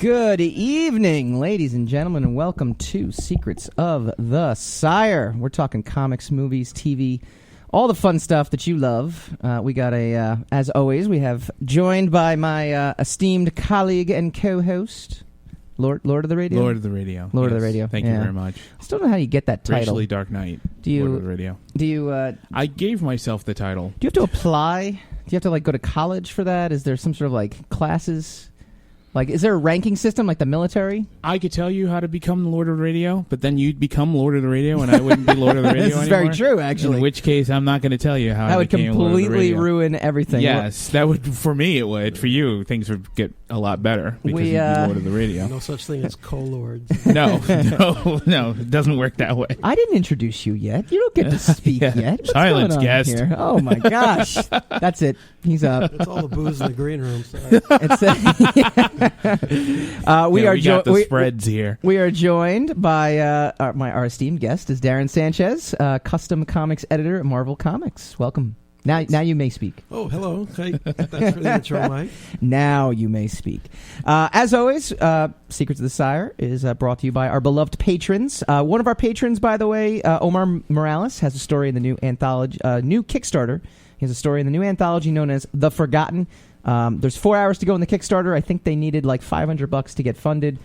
Good evening, ladies and gentlemen, and welcome to Secrets of the Sire. We're talking comics, movies, TV, all the fun stuff that you love. We got as always, we have joined by my esteemed colleague and co-host, Lord of the Radio? Lord of the Radio. Lord of the Radio. Thank you very much. I still don't know how you get that title. Racially Dark Knight. Lord of the Radio. Do you... I gave myself the title. Do you have to apply? Do you have to, go to college for that? Is there some sort of, classes? Is there a ranking system like the military? I could tell you how to become the Lord of the Radio, but then you'd become Lord of the Radio, and I wouldn't be Lord of the Radio anymore. This is very true, actually. In which case, I'm not going to tell you how I became Lord of the Radio. That would completely ruin everything. Yes, that would. For me, it would. For you, things would get a lot better because you'd be Lord of the Radio. No such thing as co-lords. No, it doesn't work that way. I didn't introduce you yet. You don't get to speak yet. What's Silence, going on guest. Here? Oh my gosh, that's it. He's up. It's all the booze in the green room. We got the spreads here. We are joined by our esteemed guest is Darren Sanchez, custom comics editor at Marvel Comics. Welcome. Now you may speak. Oh, hello. Hey, thanks for the intro, Mike. Now you may speak. As always, Secrets of the Sire is brought to you by our beloved patrons. One of our patrons, by the way, Omar Morales, has a story in the new anthology, new Kickstarter. He has a story in the new anthology known as The Forgotten. There's 4 hours to go in the Kickstarter. I think they needed $500 to get funded.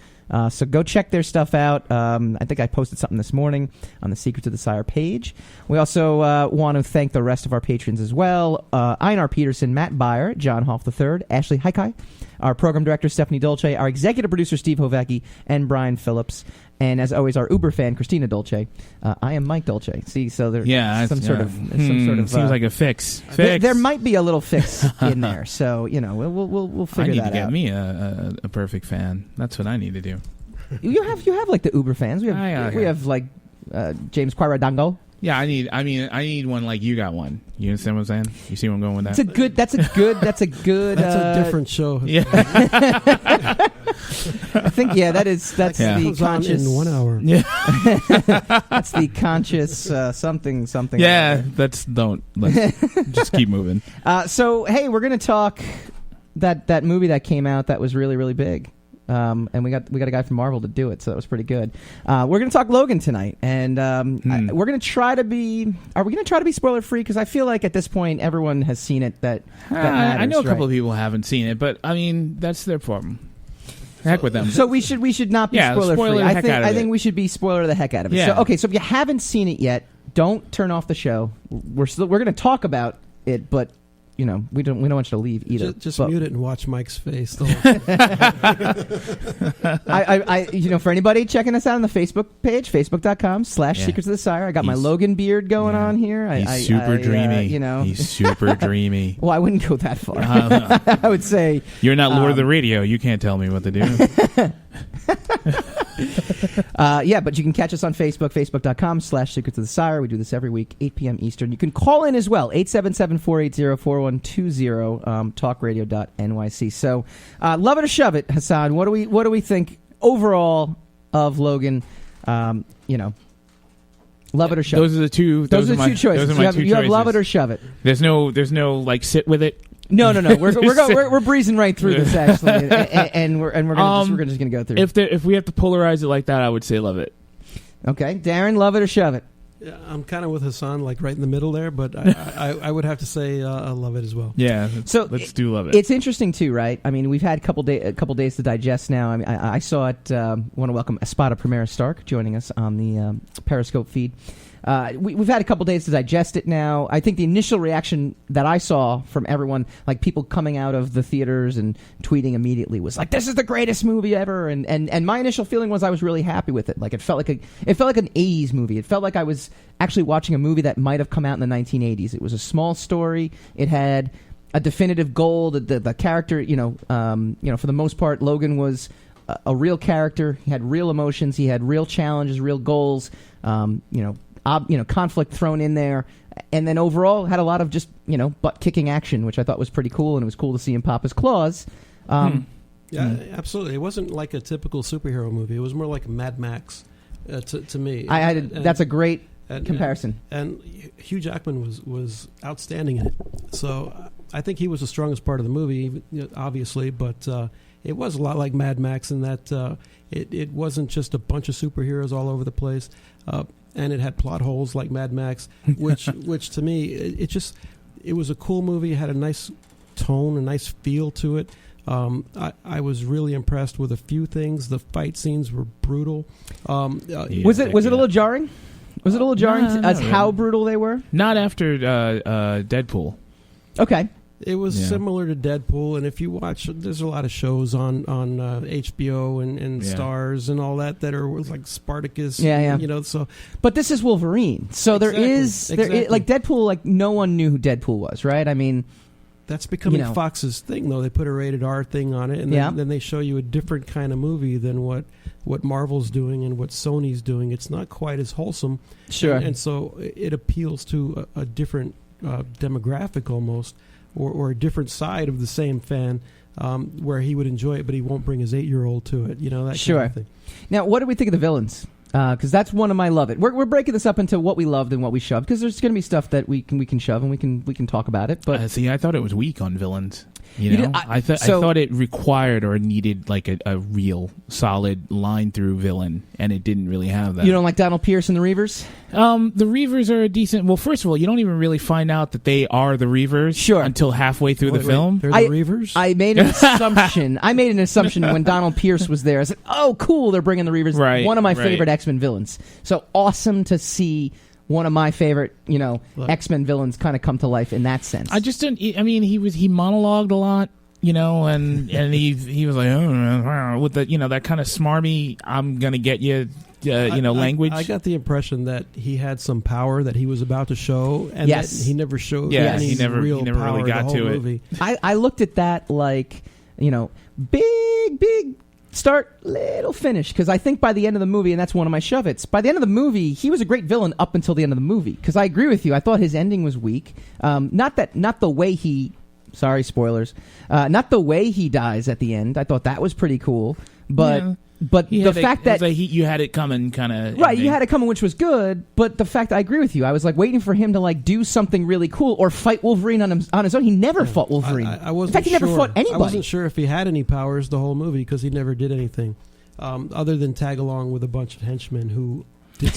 So go check their stuff out. I think I posted something this morning on the Secrets of the Sire page. We also want to thank the rest of our patrons as well. Einar Peterson, Matt Beyer, John Hoff III, Ashley Haikai, our program director Stephanie Dolce, our executive producer Steve Hovecki, and Brian Phillips. And as always, our Uber fan Christina Dolce. I am Mike Dolce. See, so there's some sort of seems like a fix. There might be a little fix in there. So we'll figure that out. I need to get me a perfect fan. That's what I need to do. You have the Uber fans. We have James Quiradango. Yeah, I need one like you got one. You understand what I'm saying? You see where I'm going with that? That's a good. That's a different show. Yeah. I think that's the conscious in 1 hour. Yeah. That's the conscious something. Yeah, let's just keep moving. So hey, we're gonna talk that movie that came out that was really, really big. And we got a guy from Marvel to do it, so that was pretty good. We're going to talk Logan tonight, and we're going to try to be. Are we going to try to be spoiler free? Because I feel like at this point everyone has seen it. That matters, I know a couple of right? people haven't seen it, but I mean that's their problem. Heck with them. So we should not be spoiler free. I think we should be spoiler the heck out of it. Yeah. So if you haven't seen it yet, don't turn off the show. We're going to talk about it, but. We don't want you to leave either. Just mute it and watch Mike's face. For anybody checking us out on the Facebook page, facebook.com/Secrets of the Sire. I got my Logan beard going on here. He's super dreamy. He's super dreamy. Well, I wouldn't go that far. I would say you're not Lord of the Radio. You can't tell me what to do. But you can catch us on Facebook, facebook.com/Secrets of the Sire. We do this every week, 8 p.m. Eastern. You can call in as well, 877-480-4120, talkradio.nyc. So, love it or shove it, Hassan. What do we think overall of Logan? Love it or shove it. Those are the two choices. You have love it or shove it. There's no sit with it. No. We're breezing right through this actually, and we're just gonna go through. If we have to polarize it like that, I would say love it. Okay, Darren, love it or shove it. Yeah, I'm kind of with Hassan, right in the middle there, but I would have to say I love it as well. Yeah, let's do love it. It's interesting too, right? I mean, we've had a couple days to digest now. I mean, I saw it. Want to welcome Espada Primera Stark joining us on the Periscope feed. We've had a couple days to digest it now. I think the initial reaction that I saw from everyone, people coming out of the theaters and tweeting immediately, was like, "This is the greatest movie ever!" And my initial feeling was I was really happy with it. It felt like an '80s movie. It felt like I was actually watching a movie that might have come out in the 1980s. It was a small story. It had a definitive goal. The character, for the most part, Logan was a real character. He had real emotions. He had real challenges, real goals. Conflict thrown in there, and then overall had a lot of just butt-kicking action, which I thought was pretty cool, and it was cool to see him pop his claws. Yeah, absolutely. It wasn't like a typical superhero movie. It was more like Mad Max to me. That's a great comparison. And Hugh Jackman was outstanding in it. So I think he was the strongest part of the movie, obviously, but it was a lot like Mad Max in that it wasn't just a bunch of superheroes all over the place, and it had plot holes like Mad Max, which to me it was a cool movie. It had a nice tone, a nice feel to it. I was really impressed with a few things. The fight scenes were brutal. Was it a little jarring? Was it a little jarring as how brutal they were? Not after Deadpool. Okay. It was similar to Deadpool, and if you watch, there's a lot of shows on HBO and Stars and all that are like Spartacus. Yeah. You know, so. But this is Wolverine, so exactly. there is like Deadpool. Like no one knew who Deadpool was, right? I mean, that's becoming Fox's thing, though. They put a rated R thing on it, and then they show you a different kind of movie than what Marvel's doing and what Sony's doing. It's not quite as wholesome, sure, and so it appeals to a different demographic almost. Or a different side of the same fan, where he would enjoy it, but he won't bring his 8-year-old to it. You know, that kind of thing. Now, what do we think of the villains? Because that's one of my love it. We're breaking this up into what we loved and what we shoved, because there's going to be stuff that we can shove and we can talk about it. But see, I thought it was weak on villains. I thought it required or needed like a real solid line through villain, and it didn't really have that. You don't like Donald Pierce and the Reavers? The Reavers are a decent. Well, first of all, you don't even really find out that they are the Reavers until halfway through the film. They're the Reavers? I made an assumption. I made an assumption when Donald Pierce was there. I said, "Oh, cool! They're bringing the Reavers." Right, one of my favorite X-Men villains. So awesome to see. One of my favorite, X-Men villains kind of come to life in that sense. I just didn't. I mean, he monologued a lot, and he was like, oh, with the that kind of smarmy, I'm gonna get you, language. I got the impression that he had some power that he was about to show, and that he never showed. Any he never real power really got the whole to movie. it. I looked at that like, big. Start, little finish, because I think by the end of the movie, and that's one of my shove-its, by the end of the movie, he was a great villain up until the end of the movie, because I agree with you. I thought his ending was weak. Not the way he, sorry, spoilers, not the way he dies at the end. I thought that was pretty cool, but the fact that you had it coming, kind of right, ending. you had it coming, which was good. But the fact, I agree with you. I was like waiting for him to like do something really cool or fight Wolverine on his own. He never fought Wolverine. I wasn't In fact, he never fought anybody. I wasn't sure if he had any powers the whole movie because he never did anything other than tag along with a bunch of henchmen who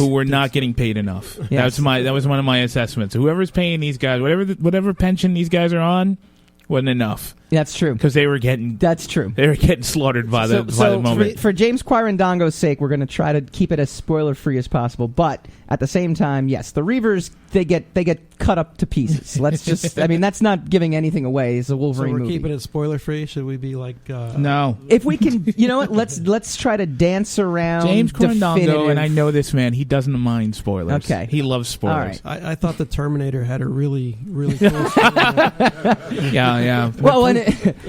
were not getting paid enough. Yes. That was one of my assessments. Whoever's paying these guys, whatever pension these guys are on, wasn't enough. That's true. Because they were getting... That's true. They were getting slaughtered by the moment. For James Quirindongo's sake, we're going to try to keep it as spoiler-free as possible. But at the same time, yes, the Reavers, they get cut up to pieces. Let's just... I mean, that's not giving anything away. It's a Wolverine movie. So we're keeping it spoiler-free? Should we be like... No. If we can... You know what? Let's try to dance around James Quirindongo, and I know this man, he doesn't mind spoilers. Okay. He loves spoilers. All right. I thought the Terminator had a really, really cool story. Yeah. Well,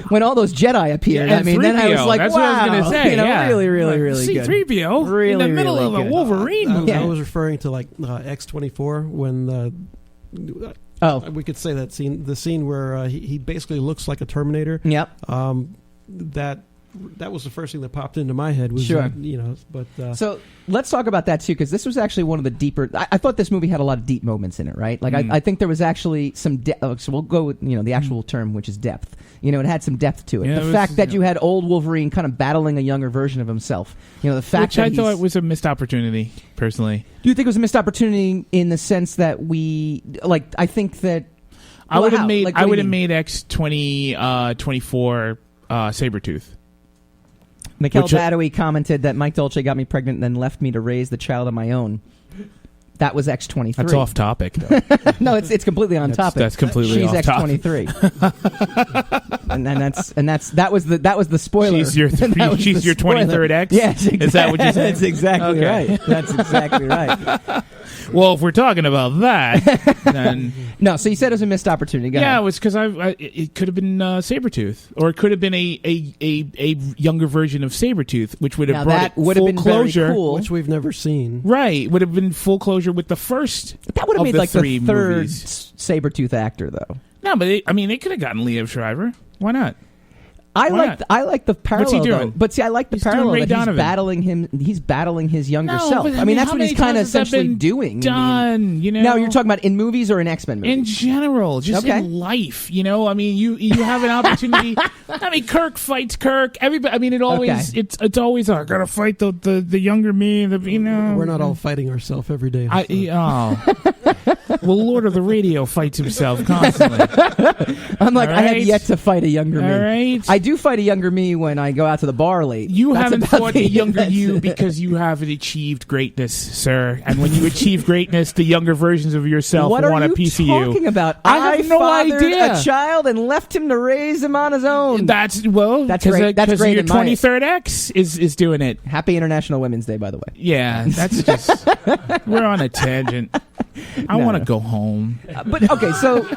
when all those Jedi appeared, I mean, then I was like, that's wow. What I was going to say. Really, really, really good. C-3PO really, in the middle really of a good. Wolverine movie. I was referring to like X-24 when we could say that scene, the scene where he basically looks like a Terminator. Yep. That was the first thing that popped into my head. Was sure. So let's talk about that too, because this was actually one of the deeper. I thought this movie had a lot of deep moments in it, right? Like I think there was actually some depth. So we'll go with the actual term, which is depth. It had some depth to it. Yeah, the fact that you had old Wolverine kind of battling a younger version of himself. The fact which I thought was a missed opportunity, personally. Do you think it was a missed opportunity in the sense that I think that I would have made X24 Sabretooth. Mikkel Badawi commented that Mike Dolce got me pregnant and then left me to raise the child of my own. That was X23. That's off topic, though. No, it's completely on topic. That's completely She's off topic. X23. and that was the spoiler. She's your 23rd X? Yes, exactly. Is that what you said? That's exactly right. That's exactly right. Well, if we're talking about that, then... No, so you said it was a missed opportunity. Go ahead. It was because it could have been Sabretooth, or it could have been a younger version of Sabretooth, which would have brought full closure. Very cool. Which we've never seen. Right. Would have been full closure with the first That would have made the like three the third movies. Sabretooth actor, though. No, but they could have gotten Liev Schreiber. Why not? I like the parallel. What's he doing? Though. But see, I like the He's doing parallel Ray that Donovan. He's battling his younger No, self. but I mean, that's how what he's many kind of times has that essentially been doing. Done, you know. Now you're talking about in movies or in X-Men movies? In general, just Okay. in life, you know. I mean, you have an opportunity. I mean, Kirk fights Kirk. Everybody. I mean, it always it's always I gotta fight the younger me. You know, We're not all fighting ourselves every day. Well, Lord of the Radio fights himself constantly. I'm like, All I have right. yet to fight a younger me. All right. I do fight a younger me when I go out to the bar late. You That's haven't about fought the younger that's you it. because you haven't achieved greatness, sir. And when you achieve greatness, the younger versions of yourself What want are a piece you of you. talking about? I have no fathered idea. a child and left him to raise him on his own. That's That's great. That's because great your in my- 23rd X is doing it. Happy International Women's Day, by the way. Yeah, that's just we're on a tangent. I No. want to go home. But okay, so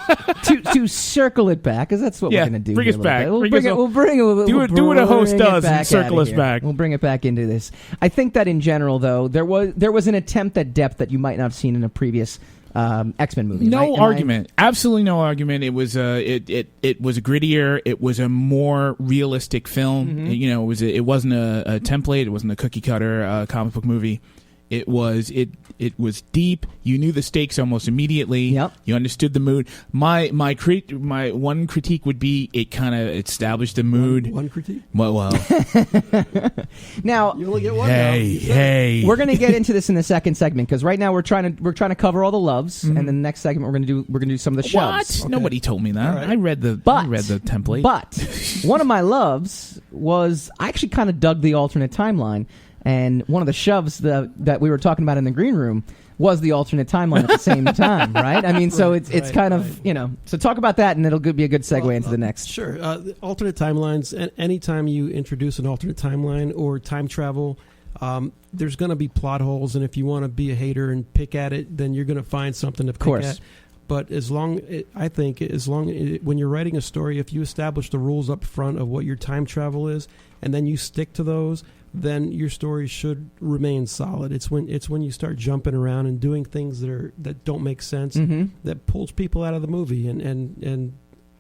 to circle it back, because that's what Yeah, we're going to do. bring here us a little back. bit. We'll Bring bring us it. all- We'll bring it. Do what a host bring it does and back circle outta us here. back. We'll bring it back into this. I think that in general, though, there was an attempt at depth that you might not have seen in a previous X-Men movie. No argument. Absolutely no argument. It was it was grittier. It was a more realistic film. Mm-hmm. You know, it wasn't a template. It wasn't a cookie cutter comic book movie. It was deep. You knew the stakes almost immediately. Yep. You understood the mood. My one critique would be it kind of established the mood. One critique? Well. Now, You only get one. hey. we're going to get into this in the second segment because right now we're trying to cover all the loves, and then the next segment we're going to do some of the What? shoves. Nobody told me that. All right. I read the template. But one of my loves was I actually kind of dug the alternate timeline, and one of the shoves that we were talking about in the green room was the alternate timeline at the same time, right? I mean, so it's Right, kind of, right. you know, so talk about that, and it'll be a good segue into the next. Sure. The alternate timelines, anytime you introduce an alternate timeline or time travel, there's going to be plot holes, and if you want to be a hater and pick at it, then you're going to find something to pick course. at. But when you're writing a story, if you establish the rules up front of what your time travel is, and then you stick to those, then your story should remain solid. It's when you start jumping around and doing things that don't make sense that pulls people out of the movie, and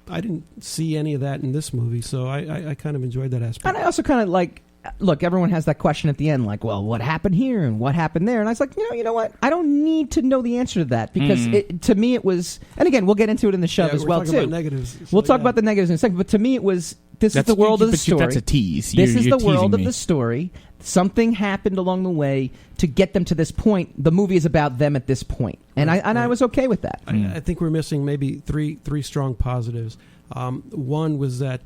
I didn't see any of that in this movie, so I kind of enjoyed that aspect. And I also kind of like, look, everyone has that question at the end, like, well, what happened here and what happened there? And I was like, you know what? I don't need to know the answer to that because to me it was, and again, we'll get into it in the shove as well, talking too. about negatives. We'll talk about the negatives in a second, but to me it was, this is the world of the story. That's a tease. This is You're the world teasing of me. the story. Something happened along the way to get them to this point. The movie is about them at this point, and I was okay with that. I think we're missing maybe three strong positives. One was that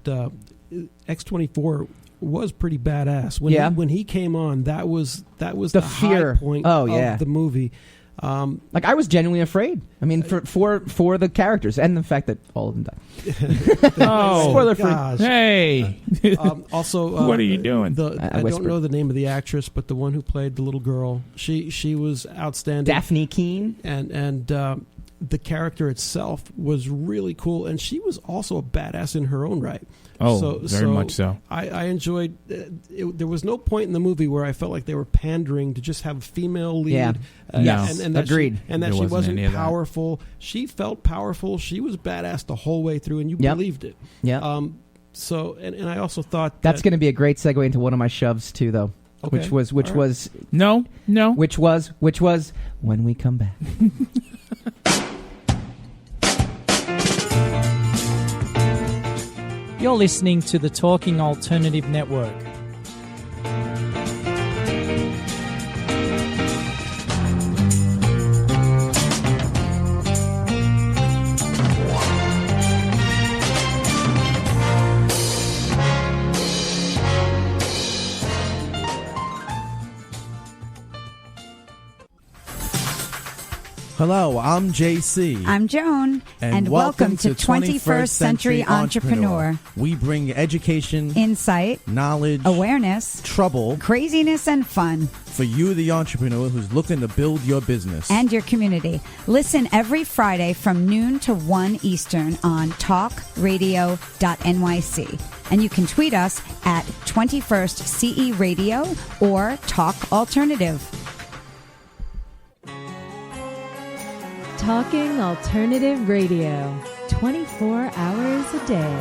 X-24 was pretty badass when he came on. That was the fear. high point of the movie. Like I was genuinely afraid. I mean, for the characters and the fact that all of them died. Oh, Spoiler free. gosh. Hey. Also, What are you doing? I don't whispered. know the name of the actress, but the one who played the little girl, she was outstanding. Daphne Keane. And the character itself was really cool, and she was also a badass in her own right. Oh, very much so. I enjoyed there was no point in the movie where I felt like they were pandering to just have a female lead. Yeah. Yes. And that Agreed. And that There she wasn't wasn't any of that. powerful. She felt powerful. She was badass the whole way through, and you Yep. believed it. Yeah. So, and I also thought That's that, going to be a great segue into one of my shoves too, though. Okay. Which was All right. which was when we come back. You're listening to the Talking Alternative Network. Hello, I'm JC. I'm Joan, and welcome to 21st Century Entrepreneur. We bring education, Insight, knowledge, awareness, trouble craziness, and fun. for you, the entrepreneur who's looking to build your business. And your community. Listen every Friday from noon to 1 Eastern on talkradio.nyc. And you can tweet us at 21st CE Radio or Talk Alternative. Talking Alternative Radio, 24 hours a day.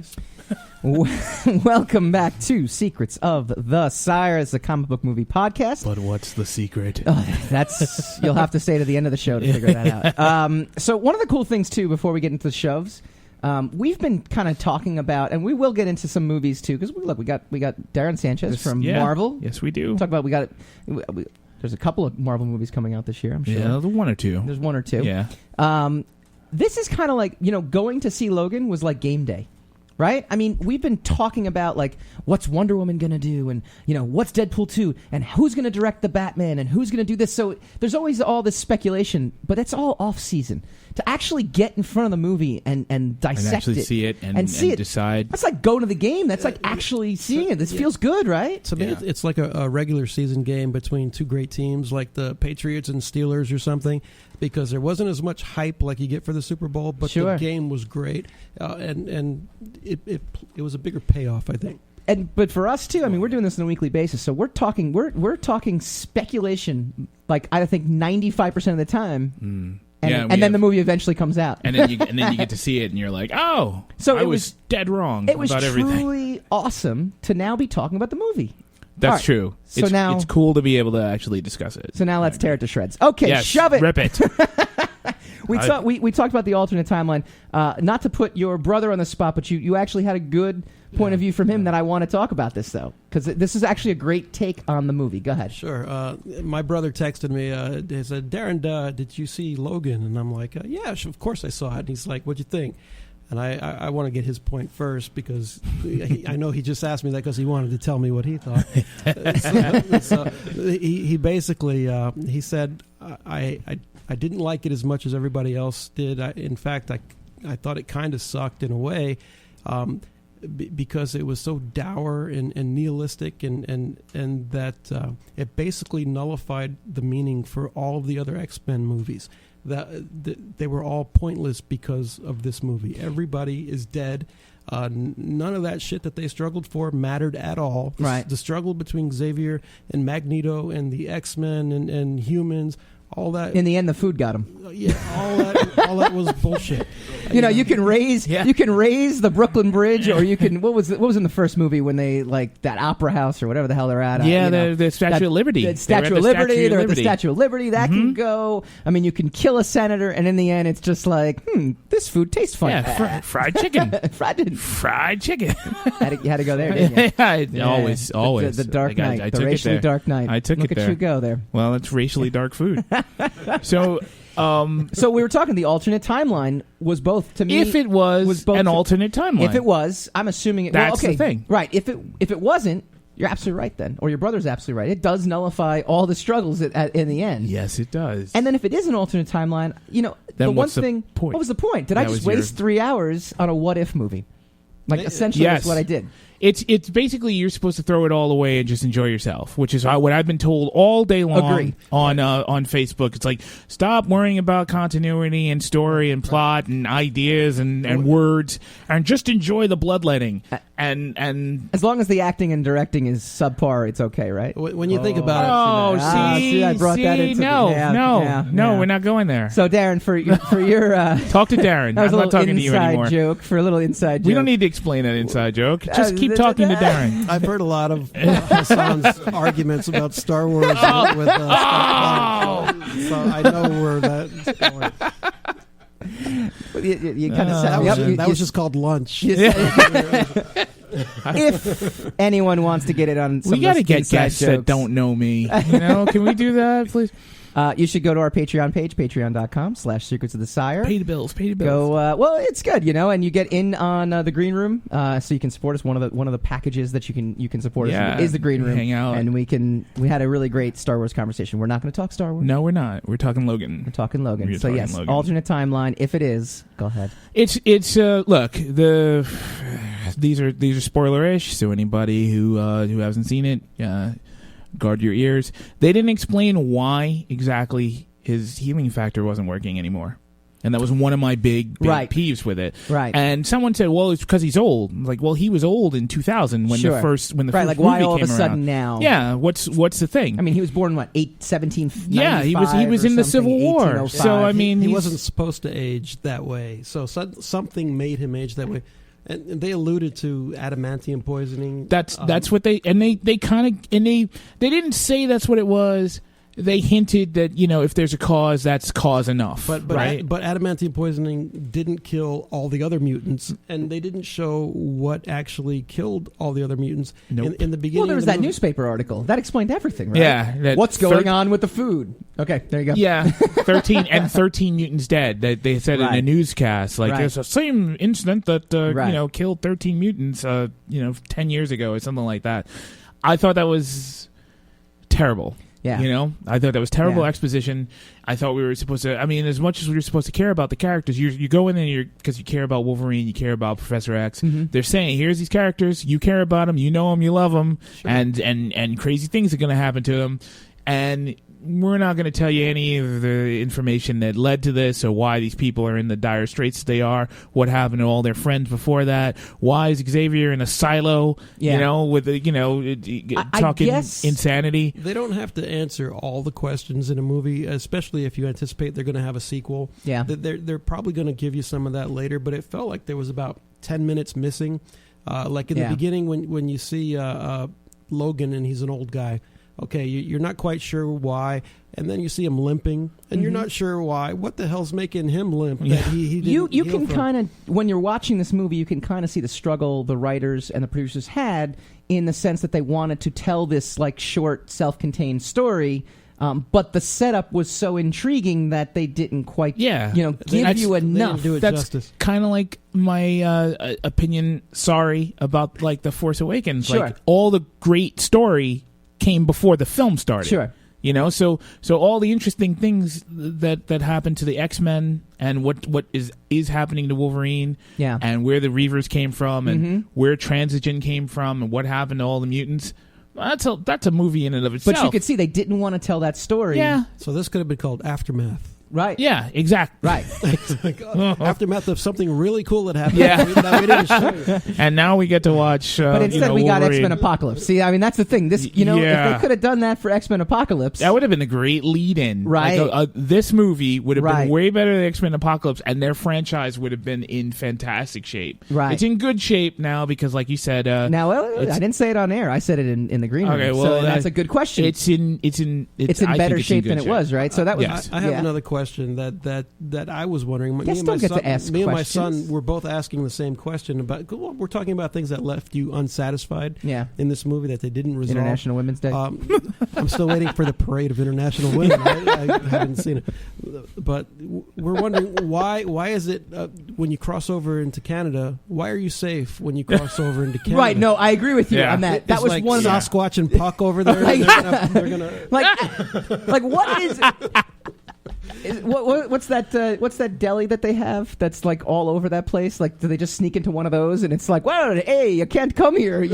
nice. Welcome back to Secrets of the Sire. It's a comic book movie podcast. But what's the secret? That's you'll have to stay to the end of the show to figure that out. So one of the cool things too, before we get into the shows, we've been kind of talking about, and we will get into some movies too, because we got Darren Sanchez from Marvel. Yes, we do. Talk about there's a couple of Marvel movies coming out this year. I'm sure. Yeah, one or two. There's one or two. Yeah. This is kind of like, going to see Logan was like game day. Right? I mean, we've been talking about, like, what's Wonder Woman going to do? And, what's Deadpool 2? And who's going to direct the Batman? And who's going to do this? So there's always all this speculation, but it's all off-season. To actually get in front of the movie and dissect and actually it. see it and see it. decide. That's like going to the game. That's like actually seeing it. This feels good, right? To me, it's like a regular season game between two great teams, like the Patriots and Steelers or something, because there wasn't as much hype like you get for the Super Bowl, but the game was great, and it was a bigger payoff, I think. But for us too, I mean, we're doing this on a weekly basis, so we're talking speculation, like I think 95% of the time. And then the movie eventually comes out, and then you get to see it, and you're like, "Oh, so I was dead wrong." It was about truly everything. Awesome to now be talking about the movie. That's true. So now it's cool to be able to actually discuss it. So now let's tear it to shreds. Okay, yes, shove it, rip it. We talked about the alternate timeline. Not to put your brother on the spot, but you actually had a good point of view from him that I want to talk about this, though, because this is actually a great take on the movie. Go ahead. Sure. My brother texted me. He said, "Darren, did you see Logan?" And I'm like, "Yeah, of course I saw it." And he's like, "What'd you think?" And I want to get his point first, because I know he just asked me that because he wanted to tell me what he thought. so he basically he said, I didn't like it as much as everybody else did. In fact, I thought it kind of sucked in a way, because it was so dour and nihilistic, and that it basically nullified the meaning for all of the other X-Men movies. That they were all pointless because of this movie. Everybody is dead. None of that shit that they struggled for mattered at all. Right. The struggle between Xavier and Magneto and the X-Men and humans, all that. In the end, the food got him. Yeah, all that was bullshit. You can raise the Brooklyn Bridge, or you can what was in the first movie when they like that opera house or whatever the hell they're at. Yeah, the Statue of Liberty. The Statue of Liberty. They're at the Statue of Liberty. That can go. I mean, you can kill a senator, and in the end, it's just like, this food tastes funny. Yeah, fried chicken. Fried chicken. You had to go there, didn't you? Always. The Dark Knight. The racially dark Knight. I took it there. Look at you go there. Well, it's racially dark food. So we were talking the alternate timeline was both, to me. If it was an alternate timeline. If it was, I'm assuming it. That's the thing. Right. If it wasn't, you're absolutely right then. Or your brother's absolutely right. It does nullify all the struggles in the end. Yes, it does. And then if it is an alternate timeline, then the one what's thing. The point? What was the point? Did I just waste 3 hours on a what if movie? Like, essentially, that's what I did. It's basically you're supposed to throw it all away and just enjoy yourself, which is what I've been told all day long on Facebook. It's like, stop worrying about continuity and story and plot and ideas and words, and just enjoy the bloodletting. And as long as the acting and directing is subpar, it's okay, right? When you think about it, see, I brought that into no, we're not going there. So Darren, for your talk to Darren. I'm not talking to you anymore. Joke for a little inside joke. We don't need to explain that inside joke. Just keep talking to Darren. I've heard a lot of Hassan's arguments about Star Wars with Scott Clark, so I know where that's going. You kind of set me up. That was just called lunch. If anyone wants to get it on, we got to get guests that don't know me. Can we do that, please? You should go to our Patreon page, patreon.com/Secrets of the Sire. Pay the bills. Go. Well, it's good, and you get in on the green room, so you can support us. One of the packages that you can support us is the green room. Hang out, and we had a really great Star Wars conversation. We're not going to talk Star Wars. No, we're not. We're talking Logan. So yes, Logan. Alternate timeline. If it is, go ahead. It's look, these are spoilerish. So anybody who hasn't seen it, guard your ears. They didn't explain why exactly his healing factor wasn't working anymore. And that was one of my big peeves with it. Right. And someone said, well, it's because he's old. I'm like, well, he was old in 2000 when the first movie came around. Why all of a sudden now? Yeah, what's the thing? I mean, he was born, 1795? Yeah, he was in the Civil War. So, I mean... He wasn't supposed to age that way. So something made him age that way. And they alluded to adamantium poisoning. That's what they didn't say that's what it was. They hinted that, if there's a cause, that's cause enough. But right? But adamantium poisoning didn't kill all the other mutants, and they didn't show what actually killed all the other mutants. Nope. In the beginning, Well, there was of the that movie. newspaper article that explained everything, right? Yeah. What's going on with the food? Okay, there you go. Yeah, 13 mutants dead. They said in a Right. newscast, like Right. there's a same incident that Right. killed 13 mutants 10 years ago or something like that. I thought that was terrible. Yeah. I thought that was terrible Yeah. exposition. I thought we were supposed to. I mean, as much as we were supposed to care about the characters, you go in there because you care about Wolverine, you care about Professor X. Mhm. They're saying, here's these characters, you care about them, you know them, you love them, and crazy things are going to happen to them, and we're not going to tell you any of the information that led to this or why these people are in the dire straits they are, what happened to all their friends before that, why is Xavier in a silo, with talking guess insanity. They don't have to answer all the questions in a movie, especially if you anticipate they're going to have a sequel. Yeah. They're probably going to give you some of that later, but it felt like there was about 10 minutes missing. Like in the beginning when you see Logan and he's an old guy. Okay, you're not quite sure why, and then you see him limping, and you're not sure why. What the hell's making him limp? Yeah. That he didn't You heal can from? kind of, when you're watching this movie, you can kind of see the struggle the writers and the producers had in the sense that they wanted to tell this like short, self-contained story. But the setup was so intriguing that they didn't quite, give you enough. do it That's justice. kind of like my opinion. Sorry about like the Force Awakens. Sure. Like all the great story came before the film started. Sure. So all the interesting things that happened to the X-Men and what is happening to Wolverine, Yeah. and where the Reavers came from, and where Transigen came from, and what happened to all the mutants. That's a movie in and of itself. But you could see they didn't want to tell that story. Yeah. So this could have been called Aftermath. Right. Yeah. Exactly. Right. Aftermath of something really cool that happened Yeah. that we didn't show you. And now we get to watch. But instead, we got Wolverine. X-Men Apocalypse. See, I mean, that's the thing. This, if they could have done that for X-Men Apocalypse, That would have been a great lead-in. Right. Like, this movie would have Right. been way better than X-Men Apocalypse, and their franchise would have been in fantastic shape. Right. It's in good shape now because, like you said, now I didn't say it on air. I said it in the green room. Okay, well, so that's a good question. It's in It's in I better think it's in shape good than it was, right? So that was. Yes. I have yeah. another question that I was wondering. Guess don't get to ask me and my questions. son were both asking the same question about. Well, we're talking about things that left you unsatisfied. Yeah. In this movie that they didn't resolve. International Women's Day. I'm still waiting for the parade of international women. I haven't seen it, but we're wondering why is it when you cross over into Canada? Why are you safe when you cross over into Canada? Right. No, I agree with you Yeah. on that. That It's was like one of the Sasquatch and Puck over there. Like- they're gonna like what is. What's that deli that they have that's like all over that place? Like, do they just sneak into one of those and it's like, well, hey, you can't come here. We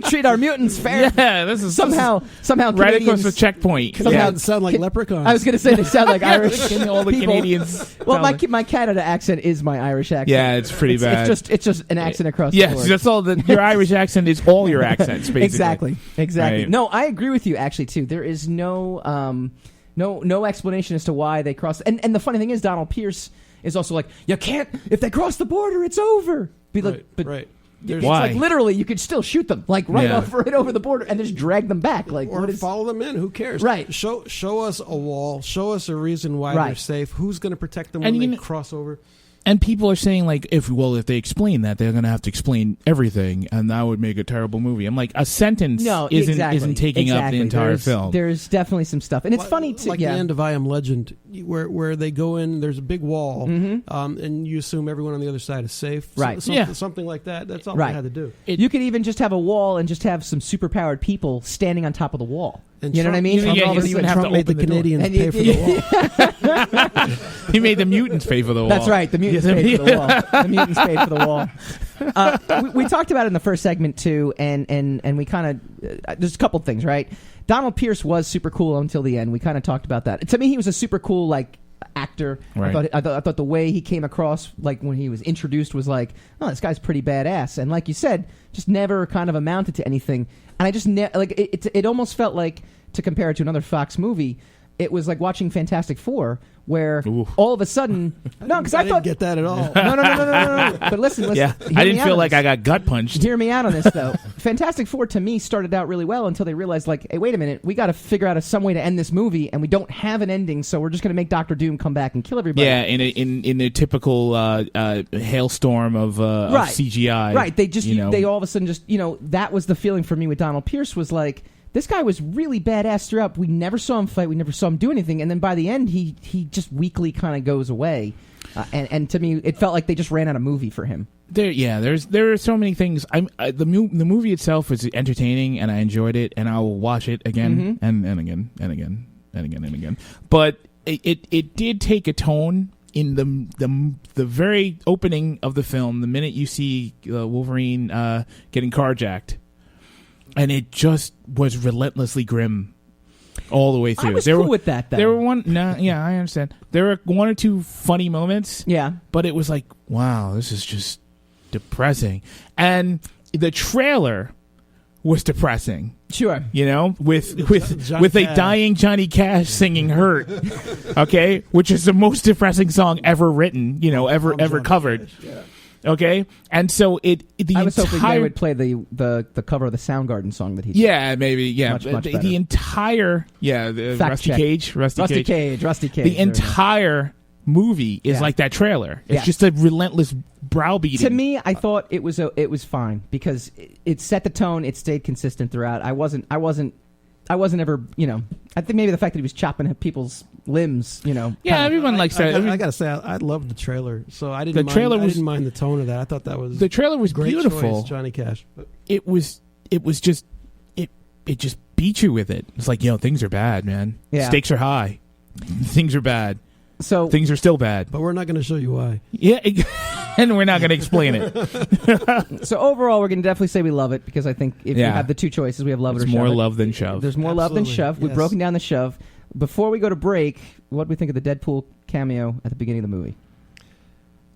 treat our mutants fair. Yeah, this is somehow right across Canadians the checkpoint. sound like leprechauns. I was going to say they sound like Irish. All the people. Canadians. Well, sound like- my Canada accent is my Irish accent. Yeah, it's pretty bad. It's just an accent across the Yes, board. that's all. Your Irish accent is all your accents, basically. Exactly. Right. No, I agree with you actually too. There is no explanation as to why they crossed. And the funny thing is, Donald Pierce is also like, you can't. If they cross the border, it's over. Be like, but right. it's Why? like literally, you could still shoot them like right Yeah. over the border and just drag them back. Like, Or what is, follow them in. Who cares? Right. Show us a wall. Show us a reason why Right. they're safe. Who's going to protect them And when you they know- cross over? And people are saying like, if they explain that, they're going to have to explain everything, and that would make a terrible movie. I'm like, a sentence isn't taking up the entire film. There's definitely some stuff, and it's funny too. Like the end of I Am Legend, where they go in. There's a big wall, and you assume everyone on the other side is safe. Right. Something like that. That's all Right. they had to do. You could even just have a wall and just have some superpowered people standing on top of the wall. And You know what I mean? Yeah, And you all of a don't even sudden- have to Trump made the open the door. Canadians And pay for the wall. He made the mutants pay for the wall. That's right. The mutants paid for the wall. The mutants paid for the wall. We talked about it in the first segment too, and we kind of there's a couple things, right? Donald Pierce was super cool until the end. We kind of talked about that. To me, he was a super cool actor. Right. I thought the way he came across, like when he was introduced, was like, oh, this guy's pretty badass. And like you said, just never kind of amounted to anything. And I just it almost felt like, to compare it to another Fox movie, it was like watching Fantastic Four, where Ooh. all of a sudden, no, because I didn't thought get that at all. no. But listen. Yeah, hear I me didn't out feel on like this. I got gut punched. Hear me out on this, though. Fantastic Four, to me, started out really well until they realized, like, hey, wait a minute, we got to figure out some way to end this movie, and we don't have an ending, so we're just going to make Doctor Doom come back and kill everybody. Yeah, in a typical hailstorm of CGI. Right. They just, you know. they all of a sudden just, that was the feeling for me with Donald Pierce was like, this guy was really badass throughout. We never saw him fight. We never saw him do anything. And then by the end, he just weakly kind of goes away. And to me, it felt like they just ran out of movie for him. There are so many things. The movie itself is entertaining, and I enjoyed it, and I will watch it again and again and again and again and again. But it did take a tone in the very opening of the film. The minute you see Wolverine getting carjacked, and it just was relentlessly grim all the way through. I was cool with that, though. There were I understand. There were one or two funny moments. Yeah. But it was like, wow, this is just depressing. And the trailer was depressing. Sure. With a dying Johnny Cash singing "Hurt," okay, which is the most depressing song ever written, ever covered. Cash, yeah. Okay, and so I was hoping they would play the cover of the Soundgarden song that he did. Yeah, maybe, yeah. Much better. The entire Rusty Cage. The entire movie is like that trailer. It's just a relentless browbeating. To me, I thought it was fine because it set the tone. It stayed consistent throughout. I wasn't ever, I think maybe the fact that he was chopping at people's limbs, Yeah, everyone likes that. I gotta say, I loved the trailer, so I didn't mind the tone of that. I thought that was the trailer was great beautiful. Choice, Johnny Cash. But It just beat you with it. It's like, things are bad, man. Yeah. Stakes are high. Things are bad. So things are still bad. But we're not going to show you why. Yeah, and we're not going to explain it. So overall, we're going to definitely say we love it because I think if we have the two choices, we have love it or shove. More it. love than shove. There's more love than shove. Yes. We've broken down the shove. Before we go to break, what do we think of the Deadpool cameo at the beginning of the movie?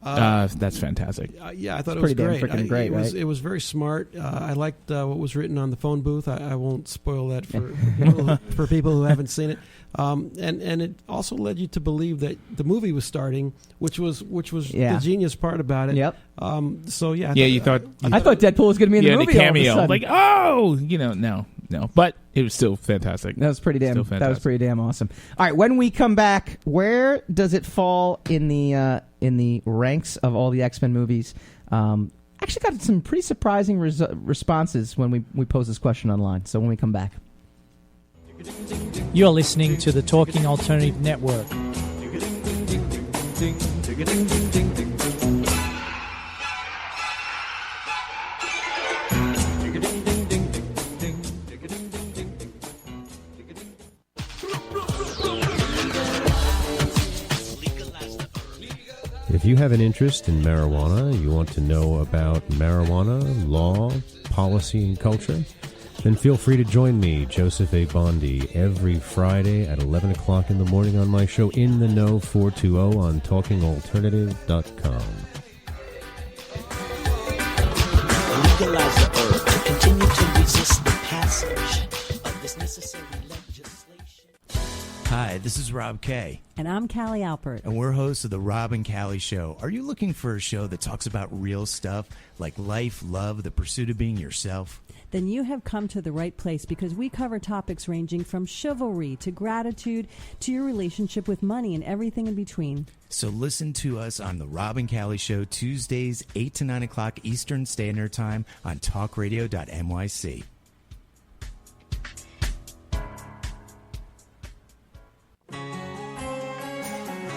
That's fantastic. Yeah, I thought it's it was great. Freaking great, right? It was very smart. I liked what was written on the phone booth. I won't spoil that for people who haven't seen it. And it also led you to believe that the movie was starting, which was the genius part about it. Yep. So yeah. You thought I thought Deadpool was going to be in the movie. The cameo, all of a like no, but it was still fantastic. That was pretty damn awesome. All right, when we come back, where does it fall in the ranks of all the X-Men movies? Actually got some pretty surprising responses when we posed this question online. So when we come back. You're listening to the Talking Alternative Network. If you have an interest in marijuana, you want to know about marijuana, law, policy, and culture, then feel free to join me, Joseph A. Bondi, every Friday at 11 o'clock in the morning on my show In the Know 420 on TalkingAlternative.com. Legalize the herb to continue to resist the passage of this necessary legislation. Hi, this is Rob Kay. And I'm Callie Alpert. And we're hosts of The Rob and Callie Show. Are you looking for a show that talks about real stuff like life, love, the pursuit of being yourself? Then you have come to the right place because we cover topics ranging from chivalry to gratitude to your relationship with money and everything in between. So listen to us on The Rob and Callie Show, Tuesdays, 8 to 9 o'clock Eastern Standard Time on talkradio.nyc.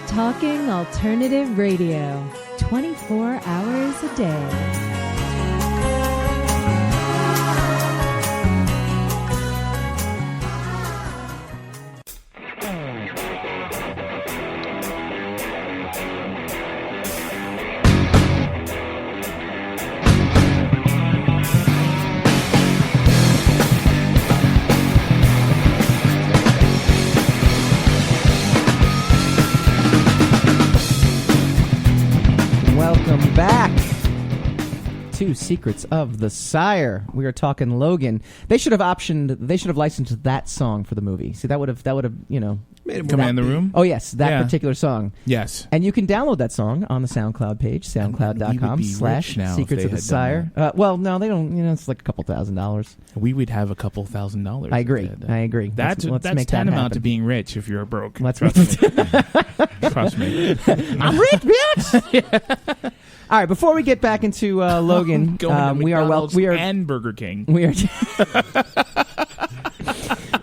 Talking Alternative Radio, 24 hours a day. Welcome back to Secrets of the Sire. We are talking Logan. They should have licensed that song for the movie. See, that would have, Command the Room? Oh, yes, that Yeah. particular song. Yes. And you can download that song on the SoundCloud page, soundcloud.com/Secrets of the Sire. Well, no, they don't. It's like a couple $1,000s. We would have a couple $1,000. I agree. instead. I agree. That's Let's make that tantamount happen. to being rich if you're broke. Trust me. I'm rich, bitch. All right. Before we get back into Logan, we are and Burger King. We are.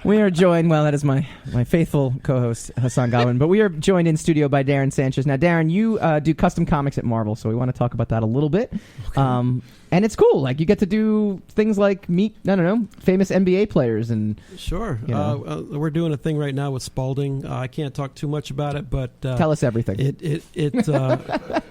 We are joined, that is my faithful co-host, Hassan Godwin, but we are joined in studio by Darren Sanchez. Now, Darren, you do custom comics at Marvel, so we want to talk about that a little bit. Okay. And it's cool. Like, you get to do things like meet, famous NBA players. And Sure. We're doing a thing right now with Spalding. I can't talk too much about it, but... tell us everything.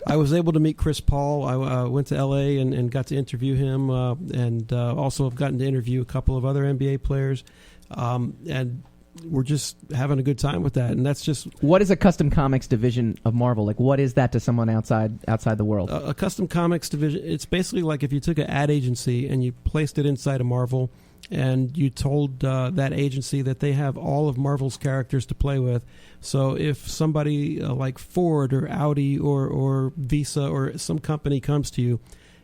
I was able to meet Chris Paul. I went to L.A. and got to interview him, and also have gotten to interview a couple of other NBA players. And we're just having a good time with that, and that's just... What is a custom comics division of Marvel? Like, what is that to someone outside the world? A custom comics division, it's basically like if you took an ad agency and you placed it inside of Marvel, and you told that agency that they have all of Marvel's characters to play with. So if somebody like Ford or Audi or Visa or some company comes to you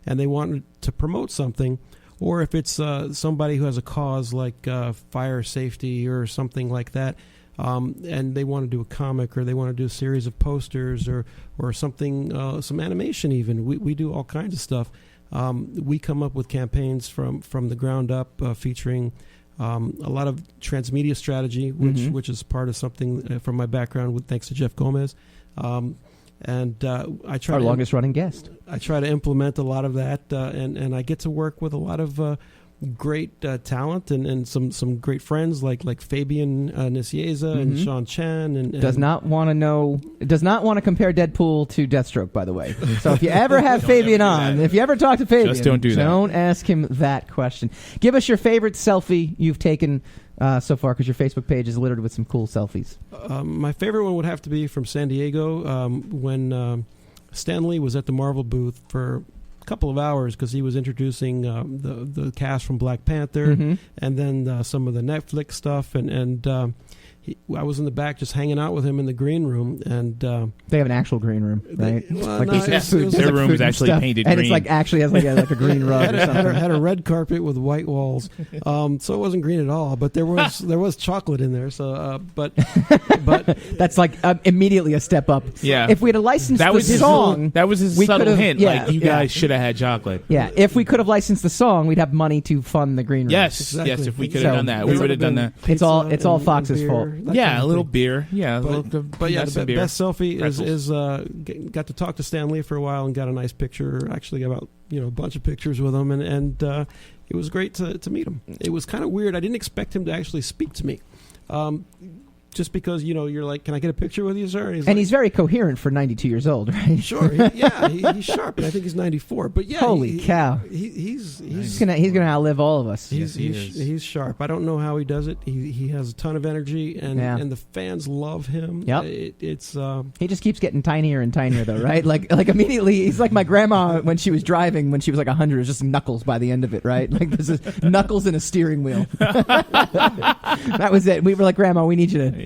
and they want to promote something, or if it's somebody who has a cause like fire safety or something like that, and they want to do a comic or they want to do a series of posters or something, some animation even. We do all kinds of stuff. We come up with campaigns from the ground up featuring a lot of transmedia strategy, which is part of something from my background, thanks to Jeff Gomez. And I try our longest running guest. I try to implement a lot of that, and I get to work with a lot of great talent and some great friends like Fabian Nicieza and Sean Chen. And does not want to compare Deadpool to Deathstroke, by the way. So if you ever have Fabian on, if you ever talk to Fabian, just don't do that. Don't ask him that question. Give us your favorite selfie you've taken so far, because your Facebook page is littered with some cool selfies. My favorite one would have to be from San Diego when Stan Lee was at the Marvel booth for a couple of hours because he was introducing the cast from Black Panther and then some of the Netflix stuff. And I was in the back just hanging out with him in the green room. And they have an actual green room, right? Their room is actually painted green. And it's like actually has like a green rug or something. Had a red carpet with white walls. So it wasn't green at all, but there was chocolate in there. So, but that's like immediately a step up. Yeah. If we had a licensed that was the song, that was his subtle hint. Yeah, like you guys should have had chocolate. Yeah. If we could have licensed the song, we'd have money to fund the green room. Yes. Exactly. Yes. If we could have done that, we would have done that. It's all Fox's fault. Yeah, a little beer. Yeah, but yeah, the best selfie is got to talk to Stan Lee for a while and got a nice picture. Actually, about a bunch of pictures with him, and it was great to meet him. It was kind of weird. I didn't expect him to actually speak to me. Just because, you're like, can I get a picture with you, sir? And he's very coherent for 92 years old, right? Sure. He's sharp, and I think he's 94. But yeah, holy cow, he's gonna outlive all of us. He's sharp. I don't know how he does it. He has a ton of energy, and the fans love him. Yep. It's he just keeps getting tinier and tinier, though, right? like immediately, he's like my grandma when she was driving when she was like 100. It was just knuckles by the end of it, right? Like this is knuckles in a steering wheel. That was it. We were like, Grandma, we need you to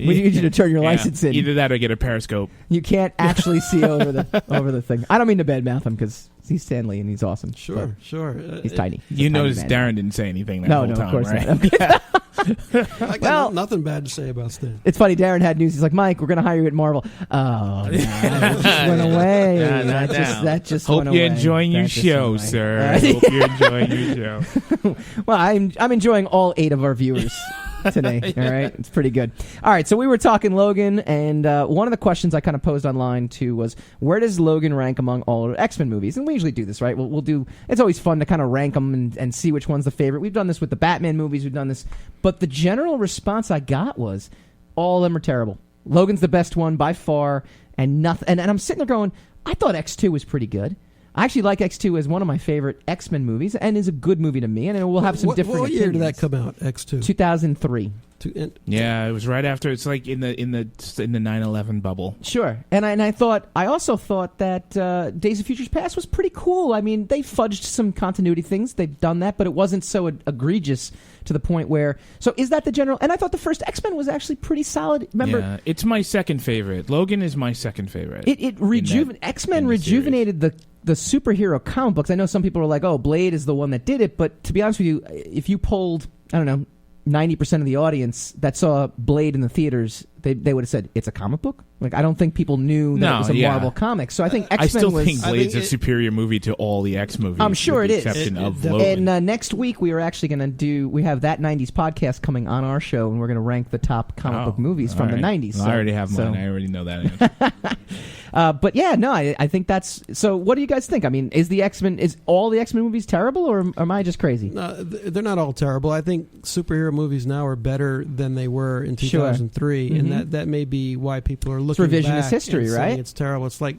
turn your license in. Either that or get a periscope. You can't actually see over the thing. I don't mean to badmouth him because he's Stanley and he's awesome. Sure. He's tiny. You notice Darren didn't say anything that whole time, of course right? not. Yeah. I got nothing bad to say about Stan. It's funny. Darren had news. He's like, Mike, we're going to hire you at Marvel. Oh, that just went away. That just Hope went away. You're enjoying your show, sir. Hope you're enjoying your show. Well, I'm enjoying all 8 of our viewers today. All right, it's pretty good. All right, so we were talking Logan, and one of the questions I kind of posed online too was, where does Logan rank among all X-Men movies? And we usually do this, right? We'll do. It's always fun to kind of rank them and see which one's the favorite. We've done this with the Batman movies. We've done this, but the general response I got was, all of them are terrible. Logan's the best one by far, and nothing. And I'm sitting there going, I thought X2 was pretty good. I actually like X2 as one of my favorite X-Men movies, and is a good movie to me. And we'll have some different. What year did that come out? X2, 2003. Yeah, it was right after. It's like in the 9/11 bubble. Sure, and I also thought that Days of Future Past was pretty cool. I mean, they fudged some continuity things. They've done that, but it wasn't so egregious to the point where. So is that the general? And I thought the first X-Men was actually pretty solid. Remember, yeah, it's my second favorite. Logan is my second favorite. X-Men rejuvenated the superhero comic books. I know some people are like, "Oh, Blade is the one that did it," but to be honest with you, if you polled, I don't know, 90% of the audience that saw Blade in the theaters, they would have said it's a comic book. Like, I don't think people knew that it was a Marvel comic. So I think X-Men I still think Blade's a superior movie to all the X movies. I'm sure with it the is. exception of Logan. And next week we are actually going to we have that 90s podcast coming on our show, and we're going to rank the top comic book movies from the 90s. Well, I already have mine. I already know that answer. But yeah, no, I think that's. So what do you guys think? I mean, is all the X-Men movies terrible, or am I just crazy? They're not all terrible. I think superhero movies now are better than they were in 2003, Sure. and that may be why people are looking It's revisionist back history, and saying right? It's terrible. It's like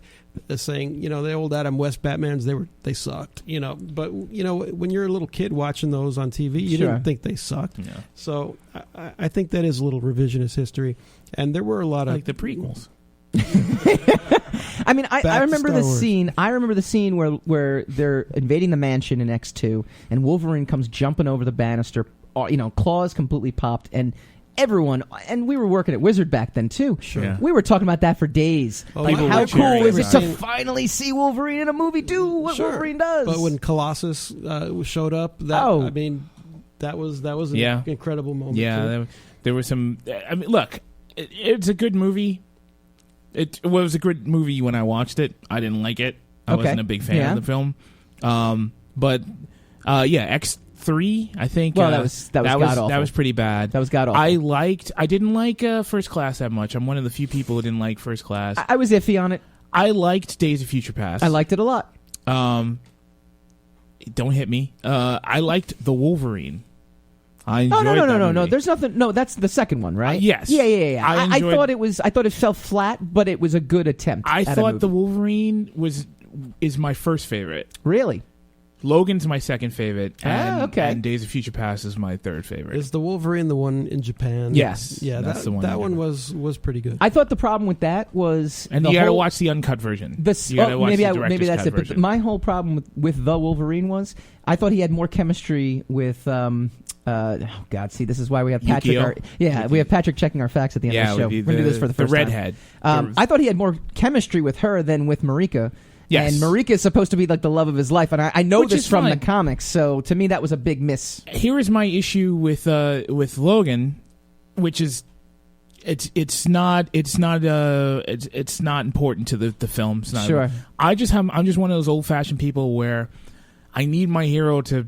saying, the old Adam West Batmans, they sucked, But when you're a little kid watching those on TV, you Sure. didn't think they sucked. Yeah. So I think that is a little revisionist history, and there were a lot of like the prequels. I mean, I remember the Wars. scene. I remember the scene where they're invading the mansion in X2, and Wolverine comes jumping over the banister. Claws completely popped, and everyone. And we were working at Wizard back then too. Sure. Yeah. We were talking about that for days. Oh, Like, people how were cool cheering. is it to Right. finally see Wolverine in a movie do what Sure. Wolverine does? But when Colossus showed up, that was an incredible moment. Yeah, too. there was some. I mean, look, it's a good movie. It was a good movie when I watched it. I didn't like it. I wasn't a big fan of the film. But X3, I think. Well, that was god-awful. That was pretty bad. That was god-awful. I didn't like First Class that much. I'm one of the few people who didn't like First Class. I was iffy on it. I liked Days of Future Past. I liked it a lot. Don't hit me. I liked the Wolverine. I enjoyed that no. movie. There's nothing. No, that's the second one, right? Yes. Yeah. I enjoyed- thought it fell flat, but it was a good attempt. I at a thought movie. the Wolverine is my first favorite. Really. Logan's my second favorite, and, okay. and Days of Future Past is my third favorite. Is the Wolverine the one in Japan? Yes. Yeah, that's the one. That one was pretty good. I thought the problem with that was, and you got to watch the uncut version. Maybe that's it. But my whole problem with the Wolverine was I thought he had more chemistry with. See, this is why we have Patrick. We have Patrick checking our facts at the end of the show. We're going to do this for the first redhead. time. I thought he had more chemistry with her than with Marika. Yes. And Marika is supposed to be like the love of his life, and I know Which this is from fine. the comics. So to me, that was a big miss. Here is my issue with Logan, which is it's not important to the film. It's not, Sure. I'm just one of those old fashioned people where I need my hero to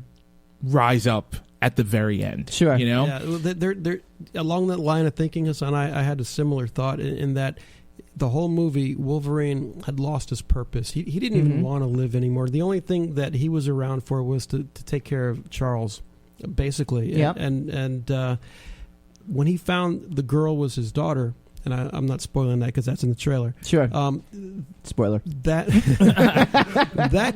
rise up at the very end. Sure. Yeah, they're along that line of thinking, Hassan. I had a similar thought in that the whole movie, Wolverine had lost his purpose. He didn't even want to live anymore. The only thing that he was around for was to take care of Charles, basically. Yeah. And when he found the girl was his daughter, and I'm not spoiling that because that's in the trailer. Sure. Spoiler. That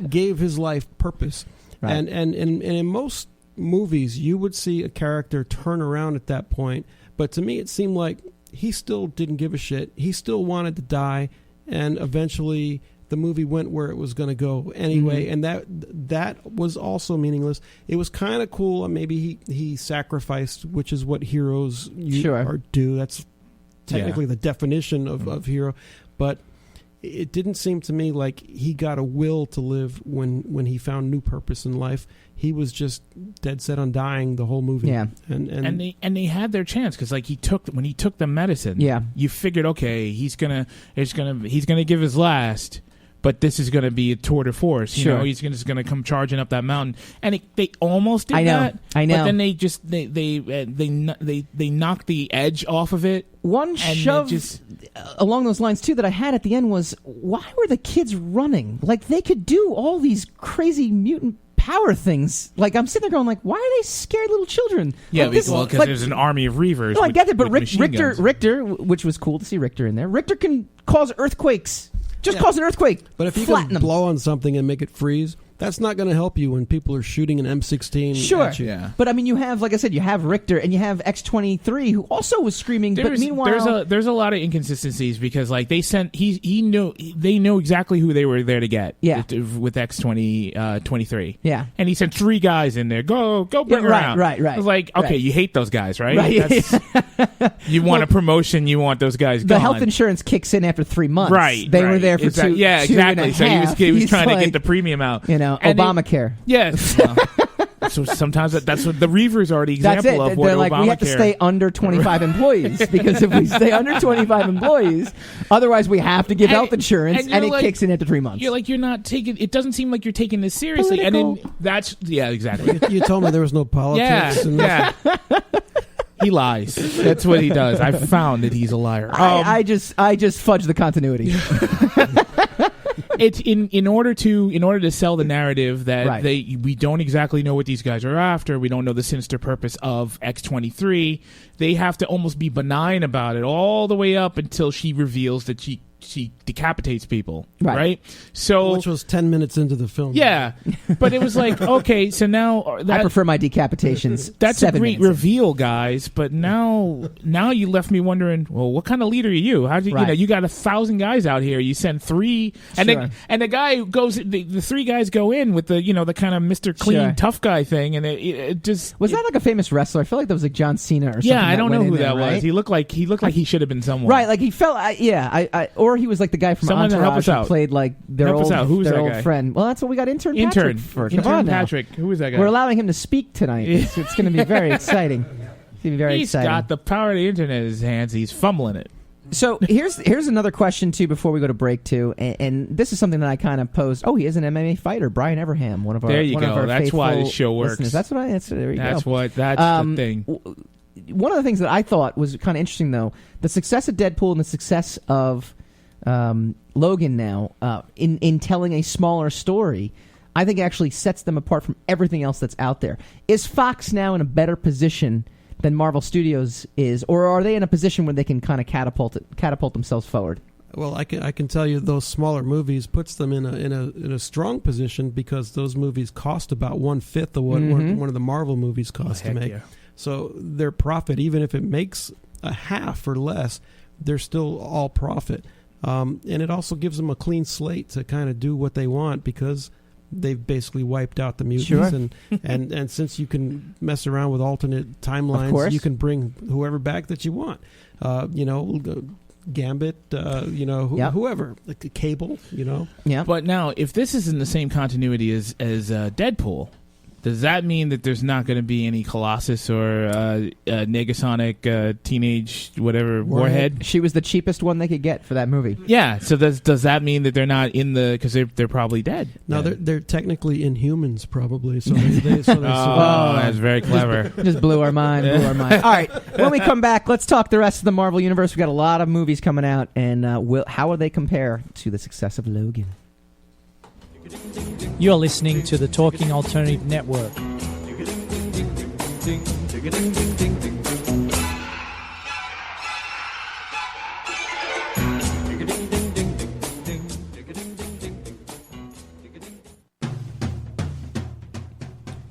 gave his life purpose. Right. And in most movies, you would see a character turn around at that point. But to me, it seemed like he still didn't give a shit. He still wanted to die, and eventually the movie went where it was going to go anyway. And that was also meaningless. It was kind of cool. Maybe he sacrificed, which is what heroes do. That's technically the definition of hero. But it didn't seem to me like he got a will to live when he found new purpose in life. He was just dead set on dying the whole movie. Yeah, and they had their chance because like when he took the medicine. Yeah, you figured okay, he's gonna give his last, but this is gonna be a tour de force. You know, he's just gonna come charging up that mountain, and they almost did that. I know. But then they just they knocked the edge off of it. One shove along those lines too that I had at the end was, why were the kids running? Like they could do all these crazy mutant power things. Like I'm sitting there going, like, why are they scared little children? Yeah, like, because there's an army of Reavers. No, I get it, but Richter, which was cool to see Richter in there. Richter can cause earthquakes. Cause an earthquake. But if you flatten can them. blow on something and make it freeze, That's not going to help you when people are shooting an M16 Sure, at you. Yeah. but I mean, you have, like I said, you have Richter and you have X-23, who also was screaming. But meanwhile, there's a lot of inconsistencies because like they know exactly who they were there to get. Yeah. with X-23. Yeah, and he sent 3 guys in there. Go bring her out. Right. I was like, okay, right. you hate those guys, right? Right. You want a promotion. You want those guys the gone. health insurance kicks in after 3 months. Right. They were there for two. Yeah, two and exactly. a So half. he was He's trying to like, get the premium out. You know, And Obamacare. Yes. Well, so sometimes that's what the Reavers are the example That's it. of what They're like, Obamacare. we have to stay under 25 employees because if we stay under 25 employees, otherwise we have to give health insurance, and it like, kicks in after 3 months. You're not taking. It doesn't seem like you're taking this seriously, Political. and then that's exactly. You told me there was no politics. Yeah. He lies. That's what he does. I found that he's a liar. I just fudge the continuity. It's in order to sell the narrative that Right. we don't exactly know what these guys are after. We don't know the sinister purpose of X-23. They have to almost be benign about it all the way up until she reveals that she decapitates people, right? So, which was 10 minutes into the film. yeah, but it was like, okay, so now I prefer my decapitations. that's a 7 great minutes in. reveal, guys. But now you left me wondering. Well, what kind of leader are you? How do you, Right. you got 1,000 guys out here? You send 3, and Sure. the guy goes. The 3 guys go in with the kind of Mr. Clean Sure. tough guy thing, and it just Was that like a famous wrestler? I feel like that was like John Cena or something. yeah. I don't know went who in there, that right? was. He looked like he should have been someone. Right, like he felt, or he was like the guy from Someone to help Entourage us who out. played like their Help us old, out. Who was their that old guy? friend. Well, that's what we got intern Patrick for. Come on now. Patrick. Who was that guy? We're allowing him to speak tonight. It's going to be very exciting. It's going to be very He's exciting. got the power of the internet in his hands. He's fumbling it. So here's another question too before we go to break too, and this is something that I kind of posed. Oh, he is an MMA fighter, Brian Everham, one of our. There you one of go. our That's why faithful this show works. listeners. That's what there you That's go. what. That's the thing. One of the things that I thought was kind of interesting, though, the success of Deadpool and the success of Logan now in telling a smaller story, I think actually sets them apart from everything else that's out there. Is Fox now in a better position than Marvel Studios is, or are they in a position where they can kind of catapult themselves forward? Well, I can tell you those smaller movies puts them in a strong position because those movies cost about 1/5 of what one of the Marvel movies cost to make. Yeah. So their profit, even if it makes a half or less, they're still all profit. And it also gives them a clean slate to kind of do what they want because they've basically wiped out the mutants. Sure. And since you can mess around with alternate timelines, you can bring whoever back that you want. Gambit, whoever, like Cable, Yeah. But now, if this is in the same continuity as Deadpool, does that mean that there's not going to be any Colossus or Negasonic teenage whatever Warhead? She was the cheapest one they could get for that movie. Yeah. So does that mean that they're not in the because they're probably dead? No, they're technically Inhumans, probably. So they that's very clever. Just blew our mind. All right, when we come back, let's talk the rest of the Marvel Universe. We've got a lot of movies coming out, and how will they compare to the success of Logan? You're listening to the Talking Alternative Network.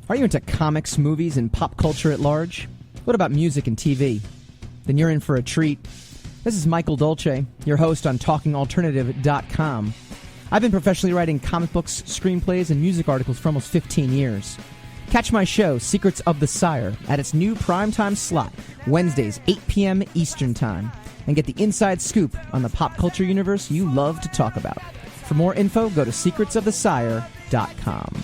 Are you into comics, movies, and pop culture at large? What about music and TV? Then you're in for a treat. This is Michael Dolce, your host on TalkingAlternative.com. I've been professionally writing comic books, screenplays, and music articles for almost 15 years. Catch my show, Secrets of the Sire, at its new primetime slot, Wednesdays, 8 p.m. Eastern Time, and get the inside scoop on the pop culture universe you love to talk about. For more info, go to secretsofthesire.com.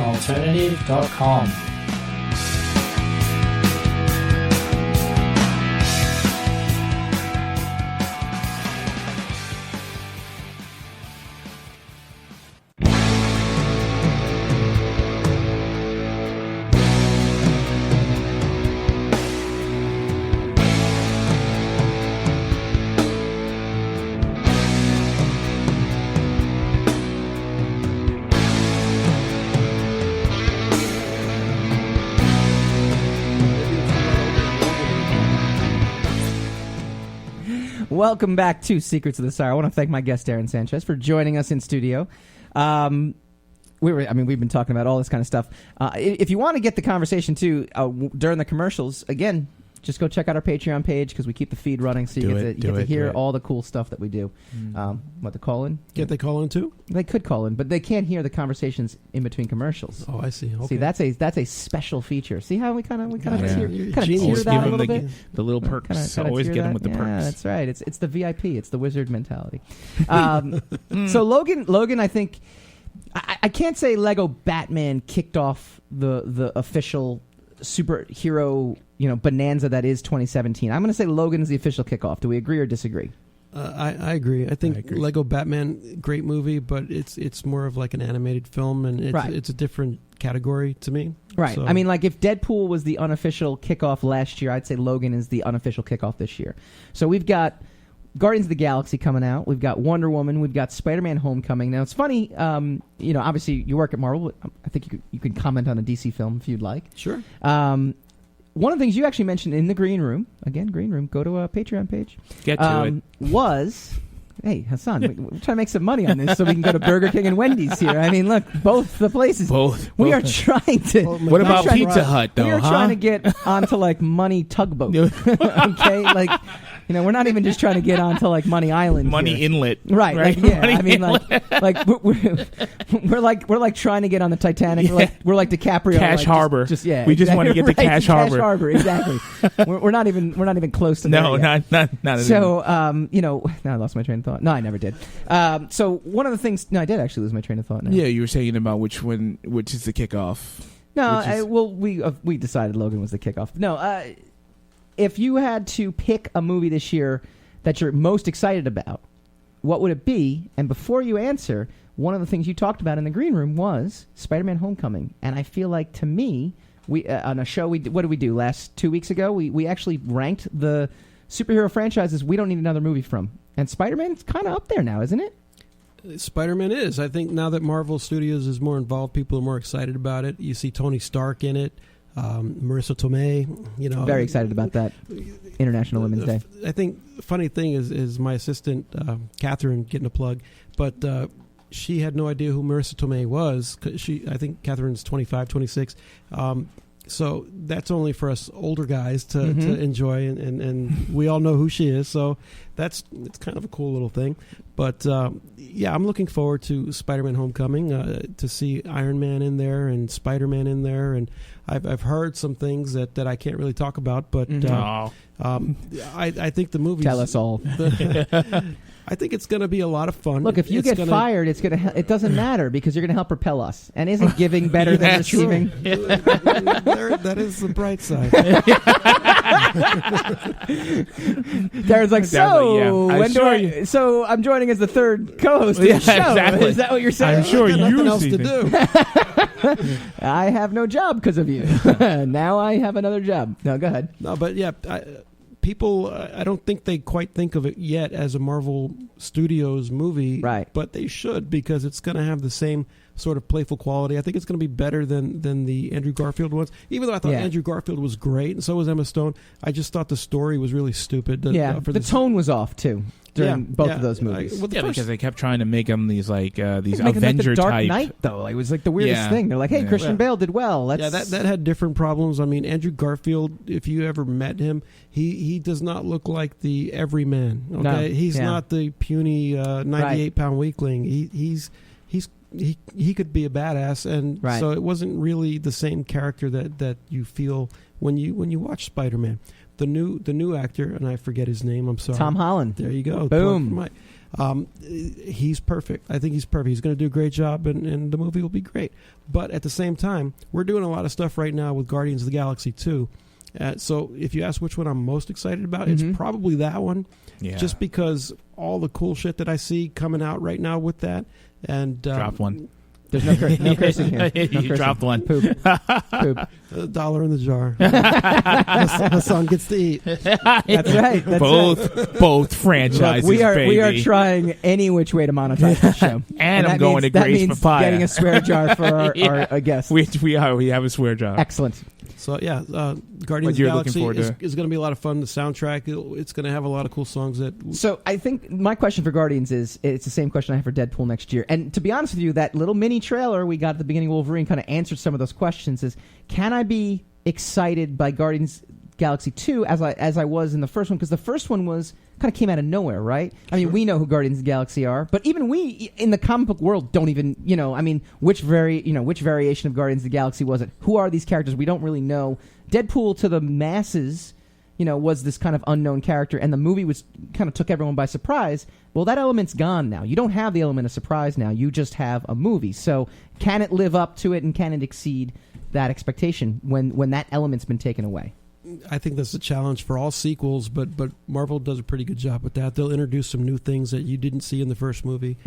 TalkingAlternative.com. Welcome back to Secrets of the Sire. I want to thank my guest, Darren Sanchez, for joining us in studio. We've been talking about all this kind of stuff. If you want to get the conversation, too, during the commercials, again, just go check out our Patreon page because we keep the feed running so you get to hear all the cool stuff that we do. What, the call-in? Can't they call in, too? They could call in, but they can't hear the conversations in between commercials. Oh, I see. Okay. See, that's a special feature. See how we kind of tear Always that a give little them bit? the little perks. Always get them with the perks. Yeah, that's right. It's the VIP. It's the wizard mentality. So Logan, I think... I can't say Lego Batman kicked off the official superhero bonanza that is 2017. I'm going to say Logan is the official kickoff. Do we agree or disagree? I agree. I think Lego Batman, great movie, but it's more of like an animated film, and it's a different category to me. Right. So. I mean, like if Deadpool was the unofficial kickoff last year, I'd say Logan is the unofficial kickoff this year. So we've got Guardians of the Galaxy coming out. We've got Wonder Woman. We've got Spider-Man Homecoming. Now, it's funny, obviously you work at Marvel. I think you can comment on a DC film if you'd like. Sure. One of the things you actually mentioned in the Green Room, go to a Patreon page. Get to it. Was... Hey, Hassan, we're trying to make some money on this so we can go to Burger King and Wendy's here. I mean, look, both the places. We are trying to... What about Pizza Hut, though? We are trying to get onto, like, Money Tugboat. Okay? Like, we're not even just trying to get onto, like, Money Island. Money here. Inlet. Right. Right? Like, yeah. Money I mean, Inlet. we're like trying to get on the Titanic. Yeah. We're like DiCaprio. Cash Harbor. We just want to get to Cash Harbor. Cash Harbor, exactly. we're not even close to that. No, not So, now I lost my train of thought. No, I never did. So one of the things... No, I did actually lose my train of thought now. Yeah, you were saying about which is the kickoff. No, we decided Logan was the kickoff. No, if you had to pick a movie this year that you're most excited about, what would it be? And before you answer, one of the things you talked about in the Green Room was Spider-Man Homecoming. And I feel like, to me, we on a show, what did we do? 2 weeks ago, we actually ranked the superhero franchises we don't need another movie from. And Spider-Man's kind of up there now, isn't it? Spider-Man is. I think now that Marvel Studios is more involved, people are more excited about it. You see Tony Stark in it, Marissa Tomei. Very excited about that. International Women's Day. I think the funny thing is my assistant, Catherine, getting a plug, but she had no idea who Marissa Tomei was. I think Catherine's 25, 26. So that's only for us older guys to enjoy, and we all know who she is. So it's kind of a cool little thing. But I'm looking forward to Spider-Man Homecoming to see Iron Man in there and Spider-Man in there, and I've heard some things that I can't really talk about, but I think the movie. Tell us all. I think it's going to be a lot of fun. Look, if you get fired, it doesn't matter because you're going to help propel us. And isn't giving better than receiving? That is the bright side. Darren's like, so I'm joining as the third co-host of the show. Exactly. Is that what you're saying? I'm sure I've got you nothing else to do. I have no job because of you. Now I have another job. No, go ahead. No, but yeah, people, I don't think they quite think of it yet as a Marvel Studios movie. Right. But they should, because it's going to have the same sort of playful quality. I think it's going to be better than the Andrew Garfield ones. Even though I thought Andrew Garfield was great, and so was Emma Stone, I just thought the story was really stupid. The tone was off, too, during both of those movies. Because they kept trying to make them these these Avenger like the Dark type. Knight, though. It was like the weirdest thing. They're like, hey, Christian Bale did well. That had different problems. I mean, Andrew Garfield, if you ever met him, he does not look like the everyman. Okay, No. He's not the puny 98-pound weakling. He could be a badass, and so it wasn't really the same character that you feel when you watch Spider-Man. The new actor, and I forget his name. I'm sorry. Tom Holland. There you go. Boom. He's perfect. I think he's perfect. He's going to do a great job, and the movie will be great. But at the same time, we're doing a lot of stuff right now with Guardians of the Galaxy 2. So if you ask which one I'm most excited about, it's probably that one. Yeah. Just because all the cool shit that I see coming out right now with that. And dropped one. There's no cursing here. You dropped one. Poop. $1 in the jar. Hassan gets to eat. That's right. Both franchises. Look, baby. we are trying any which way to monetize the show. and I'm going to Grace Papaya. Getting a swear jar for our guests. We have a swear jar. Excellent. So yeah, Guardians of the you're looking Galaxy forward to- is going to be a lot of fun. The soundtrack, it's going to have a lot of cool songs. So I think my question for Guardians is, it's the same question I have for Deadpool next year. And to be honest with you, that little mini trailer we got at the beginning of Wolverine kind of answered some of those questions. Is, can I be excited by Guardians Galaxy 2 as I was in the first one? Because the first one was kind of came out of nowhere, right? I mean, we know who Guardians of the Galaxy are, but even we in the comic book world don't even, which variation of Guardians of the Galaxy was it? Who are these characters? We don't really know. Deadpool to the masses, was this kind of unknown character, and the movie was kind of took everyone by surprise. Well, that element's gone now. You don't have the element of surprise now. You just have a movie. So can it live up to it, and can it exceed that expectation when that element's been taken away? I think that's a challenge for all sequels, but Marvel does a pretty good job with that. They'll introduce some new things that you didn't see in the first movie,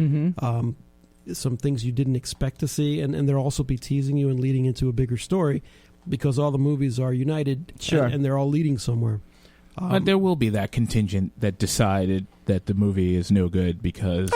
some things you didn't expect to see, and they'll also be teasing you and leading into a bigger story because all the movies are united, and they're all leading somewhere. But there will be that contingent that decided that the movie is no good because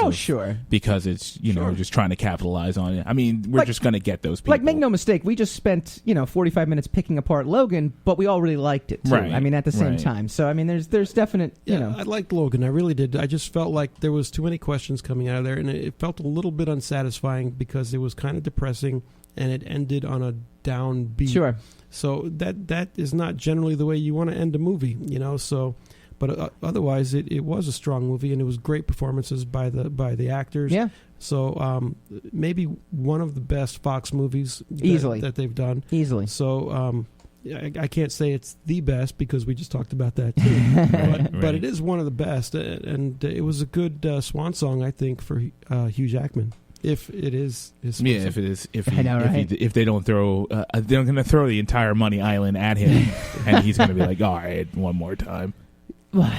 because it's just trying to capitalize on it. I mean, we're just going to get those people. Like, make no mistake, we just spent 45 minutes picking apart Logan, but we all really liked it too. Right. I mean, at the same time. So I mean, there's definite. I liked Logan. I really did. I just felt like there was too many questions coming out of there, and it felt a little bit unsatisfying because it was kind of depressing, and it ended on a downbeat. Sure. So that is not generally the way you want to end a movie, So, but otherwise, it was a strong movie, and it was great performances by the actors. Yeah. So maybe one of the best Fox movies easily that they've done. Easily. So I can't say it's the best because we just talked about that too. But it is one of the best, and it was a good swan song, I think, for Hugh Jackman. If it is his sponsor. If it is, if they don't throw, they're going to throw the entire Money Island at him, and he's going to be like, all right, one more time. God,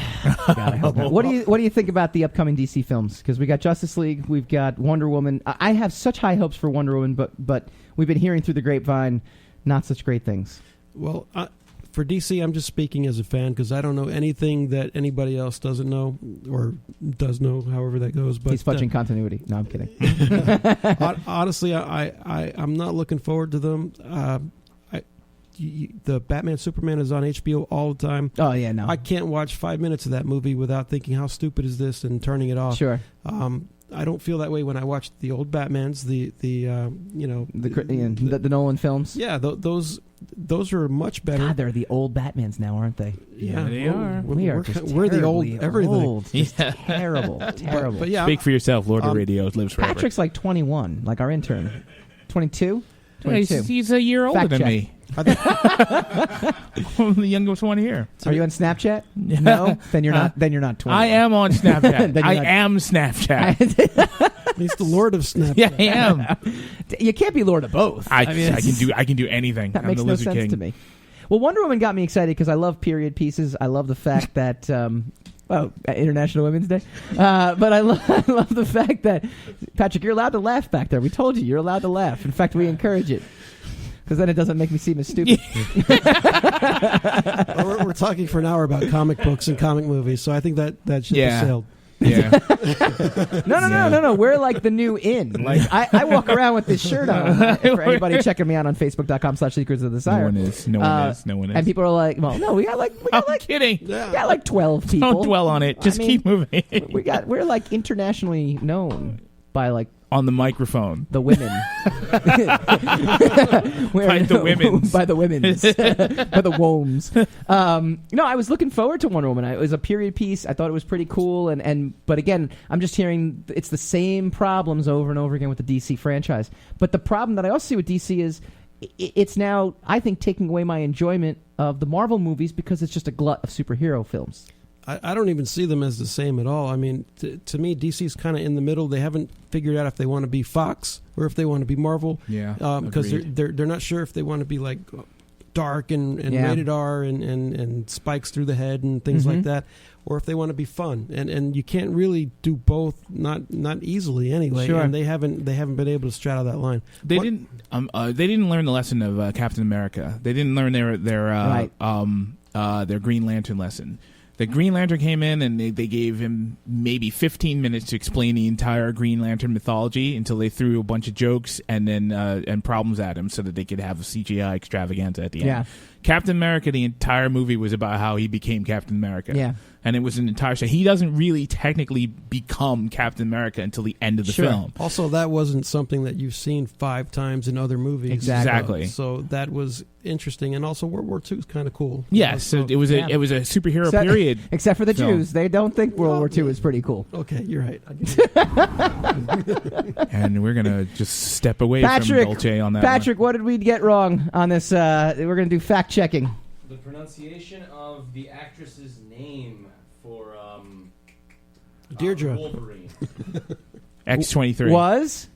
I hope not. What do you think about the upcoming DC films? Because we got Justice League, we've got Wonder Woman. I have such high hopes for Wonder Woman, but we've been hearing through the grapevine not such great things. Well, for DC, I'm just speaking as a fan because I don't know anything that anybody else doesn't know or does know, however that goes. But he's fudging continuity. No, I'm kidding. Honestly, I'm not looking forward to them. The Batman Superman is on HBO all the time. Oh yeah, no, I can't watch 5 minutes of that movie without thinking how stupid is this and turning it off. Sure. I don't feel that way when I watch the old Batmans, the Nolan films. Yeah, those are much better. God, they're the old Batmans now, aren't they? Yeah, they are. We're the old everything. Old. Terrible. But yeah, speak for yourself. Lord of Radio lives forever. Patrick's like 21, like our intern. 22. He's a year older than me. I'm the youngest one here. Are you on Snapchat? No. Then you're not. Then you're not 21. I am on Snapchat. I am Snapchat. He's the Lord of Snapchat. Yeah, I am. You can't be Lord of both. I can do anything. That I'm makes the no Lizard sense King. to me. Well, Wonder Woman got me excited because I love period pieces. I love the fact that. International Women's Day. But I love the fact that, Patrick, you're allowed to laugh back there. We told you you're allowed to laugh. In fact, we encourage it. Because then it doesn't make me seem as stupid. Well, we're talking for an hour about comic books and comic movies, so I think that ship has sailed. Yeah. No. We're like the new in. Like I walk around with this shirt on. For anybody checking me out on Facebook.com/Secrets of the Sire. No one is. And people are like, well, no, we got like kidding. We got like 12 people. Don't dwell on it. Just keep moving. We're like internationally known by like on the microphone. The women. By the women's. By the women's. By the wombs. No, I was looking forward to Wonder Woman. It was a period piece. I thought it was pretty cool. But again, I'm just hearing it's the same problems over and over again with the DC franchise. But the problem that I also see with DC is it's now, I think, taking away my enjoyment of the Marvel movies because it's just a glut of superhero films. I don't even see them as the same at all. I mean, to me, DC's kind of in the middle. They haven't figured out if they want to be Fox or if they want to be Marvel. Yeah, because they're not sure if they want to be like dark and rated R and spikes through the head and things like that, or if they want to be fun. And you can't really do both, not easily anyway. Sure. And they haven't been able to straddle that line. They didn't learn the lesson of Captain America. They didn't learn their Green Lantern lesson. The Green Lantern came in and they gave him maybe 15 minutes to explain the entire Green Lantern mythology until they threw a bunch of jokes and then and problems at him so that they could have a CGI extravaganza at the end. Yeah. Captain America, the entire movie was about how he became Captain America. Yeah. And it was an entire show. He doesn't really technically become Captain America until the end of the film. Also, that wasn't something that you've seen 5 times in other movies. Exactly. So that was interesting, and also World War II is kind of cool. Yes, so it was a superhero period. Except for the film. Jews, they don't think World War II is pretty cool. Okay, you're right. And we're gonna just step away from Dolce on that. Patrick, what did we get wrong on this? We're gonna do fact checking. The pronunciation of the actress's name for Deirdre Wolverine. X-23 was.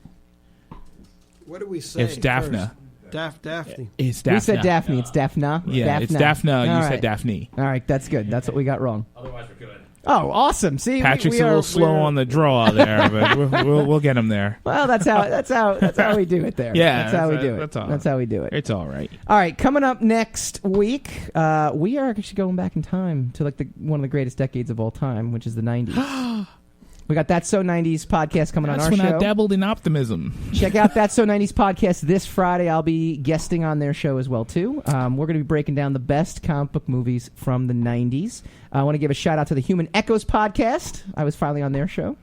What did we say? It's Daphne. Daphne. It's Daphne. We said Daphne. It's Daphne. Yeah, Daphne. it's Daphne. All You right. said Daphne. All right, that's good. That's what we got wrong. Otherwise, we're good. Oh, awesome! See, Patrick's we a little slow on the draw there, but we'll get him there. Well, that's how we do it there. Yeah, that's how we do it. That's all. That's how we do it. It's all right. All right, coming up next week, we are actually going back in time to like one of the greatest decades of all time, which is the 90s. We got That's So 90s podcast coming on our That's show. when I dabbled in optimism. Check out That's So 90s podcast this Friday. I'll be guesting on their show as well, too. We're going to be breaking down the best comic book movies from the 90s. I want to give a shout out to the Human Echoes podcast. I was finally on their show.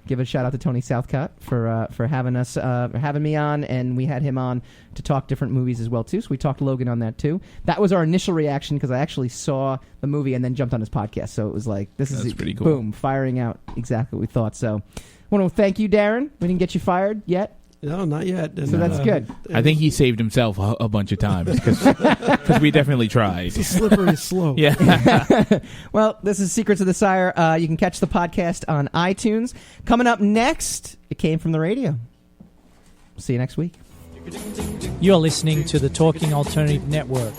Give a shout out to Tony Southcott for having me on, and we had him on to talk different movies as well too. So we talked Logan on that too. That was our initial reaction because I actually saw the movie and then jumped on his podcast. So it was like this is pretty cool. Boom, firing out exactly what we thought. So I want to thank you, Darren. We didn't get you fired yet. No, not yet. So that's good. I think he saved himself a bunch of times because we definitely tried. It's a slippery slope. Yeah. Well, this is Secrets of the Sire. You can catch the podcast on iTunes. Coming up next, it came from the radio. See you next week. You're listening to the Talking Alternative Network.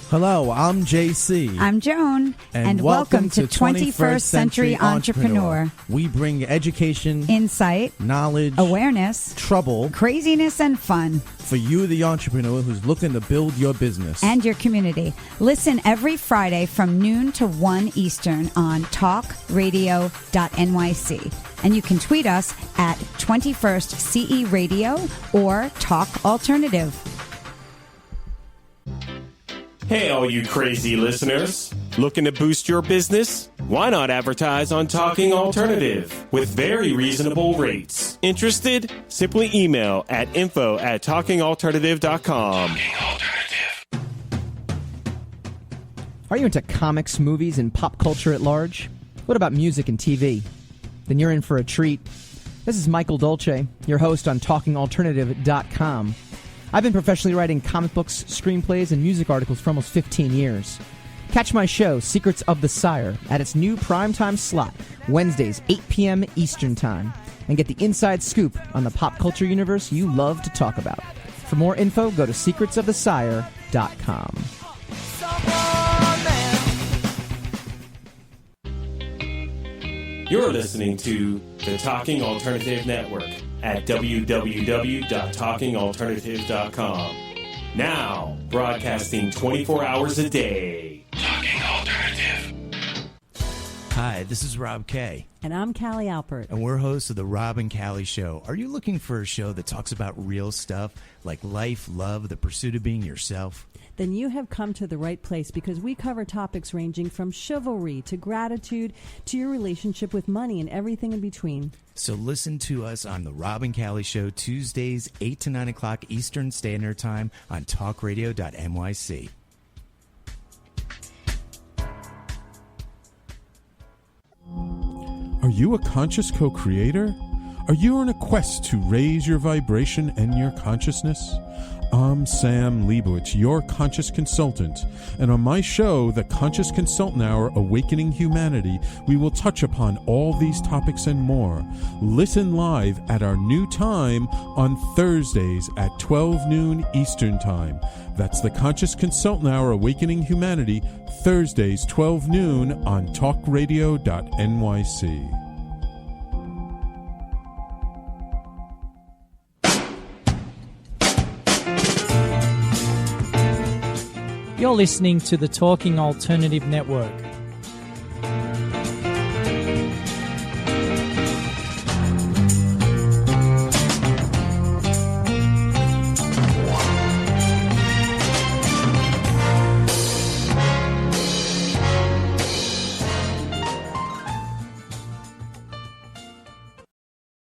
Hello, I'm JC. I'm Joan, and welcome to 21st Century Entrepreneur. We bring education, Insight, knowledge, awareness, trouble, craziness, and fun for you, the entrepreneur who's looking to build your business and your community. Listen every Friday from noon to 1 Eastern on talkradio.nyc. And you can tweet us at 21st CE Radio or Talk Alternative. Hey, all you crazy listeners. Looking to boost your business? Why not advertise on Talking Alternative with very reasonable rates? Interested? Simply email at info@talkingalternative.com. Are you into comics, movies, and pop culture at large? What about music and TV? Then you're in for a treat. This is Michael Dolce, your host on talkingalternative.com. I've been professionally writing comic books, screenplays, and music articles for almost 15 years. Catch my show, Secrets of the Sire, at its new primetime slot, Wednesdays, 8 p.m. Eastern Time, and get the inside scoop on the pop culture universe you love to talk about. For more info, go to secretsofthesire.com. You're listening to the Talking Alternative Network at www.talkingalternative.com. Now, broadcasting 24 hours a day. Talking Alternative. Hi, this is Rob Kay. And I'm Callie Alpert. And we're hosts of The Rob and Callie Show. Are you looking for a show that talks about real stuff like life, love, the pursuit of being yourself? Then you have come to the right place because we cover topics ranging from chivalry to gratitude to your relationship with money and everything in between. So listen to us on The Rob and Callie Show, Tuesdays, 8 to 9 o'clock Eastern Standard Time on talkradio.nyc. Are you a conscious co-creator? Are you on a quest to raise your vibration and your consciousness? I'm Sam Leibowitz, your conscious consultant, and on my show, The Conscious Consultant Hour Awakening Humanity, we will touch upon all these topics and more. Listen live at our new time on Thursdays at 12 noon Eastern Time. That's The Conscious Consultant Hour Awakening Humanity, Thursdays 12 noon on talkradio.nyc. You're listening to the Talking Alternative Network.